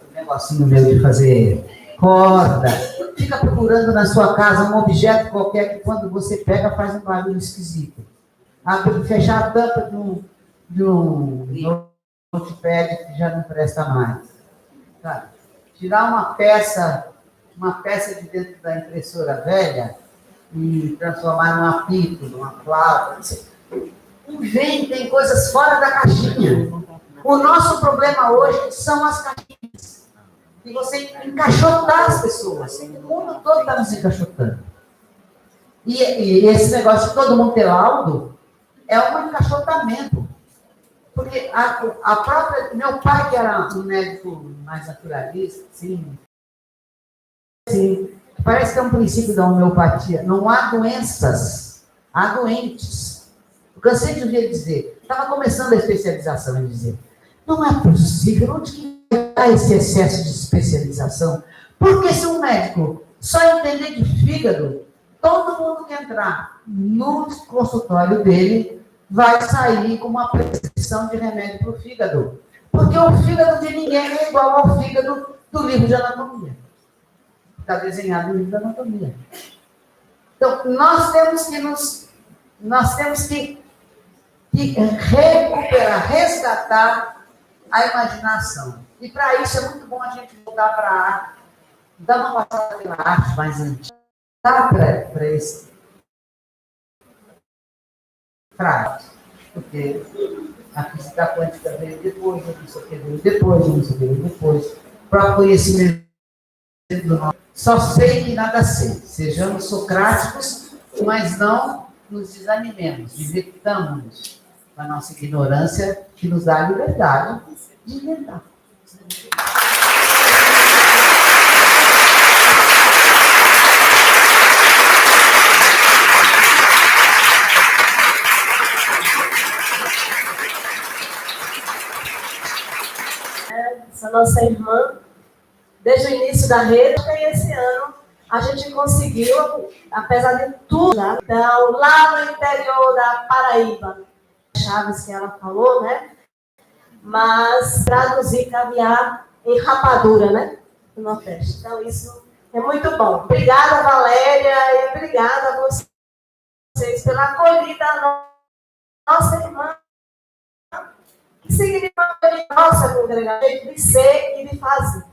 um negocinho meu de fazer corda. Fica procurando na sua casa um objeto qualquer que, quando você pega, faz um barulho esquisito. Fechar a tampa de um notepad que já não presta mais. Sabe? Tirar uma peça de dentro da impressora velha e transformar num apito, numa flauta. Inventem coisas fora da caixinha. O nosso problema hoje são as caixinhas. E você encaixotar as pessoas. O mundo todo está nos encaixotando. E esse negócio de todo mundo ter laudo é um encaixotamento. Porque a própria... Meu pai, que era um médico mais naturalista, sim, parece que é um princípio da homeopatia. Não há doenças, há doentes. Eu cansei de ouvir dizer, estava começando a especialização, ele dizer, não é possível, onde que está esse excesso de especialização? Porque se um médico só entender de fígado, todo mundo que entrar no consultório dele vai sair com uma prescrição de remédio para o fígado. Porque o fígado de ninguém é igual ao fígado do livro de anatomia. Está desenhado no livro de anatomia. Então, nós temos que recuperar, resgatar a imaginação. E para isso é muito bom a gente voltar para a arte, dar uma passada pela arte mais antiga, para esse prático, porque a física quântica veio depois, a filosofia veio depois, a música veio depois, para conhecimento do nosso. Só sei que nada sei. Sejamos socráticos, mas não nos desanimemos, divirtamos-nos com a nossa ignorância que nos dá a liberdade de inventar. Essa nossa irmã, desde o início da rede, e esse ano a gente conseguiu, apesar de tudo, né? Então, lá no interior da Paraíba, Chaves que ela falou, né? Mas traduzir caviar em rapadura, né? No Nordeste. Então, isso é muito bom. Obrigada, Valéria, e obrigada a vocês pela acolhida da nossa irmã, que significa a nossa congregação de ser e de fazer.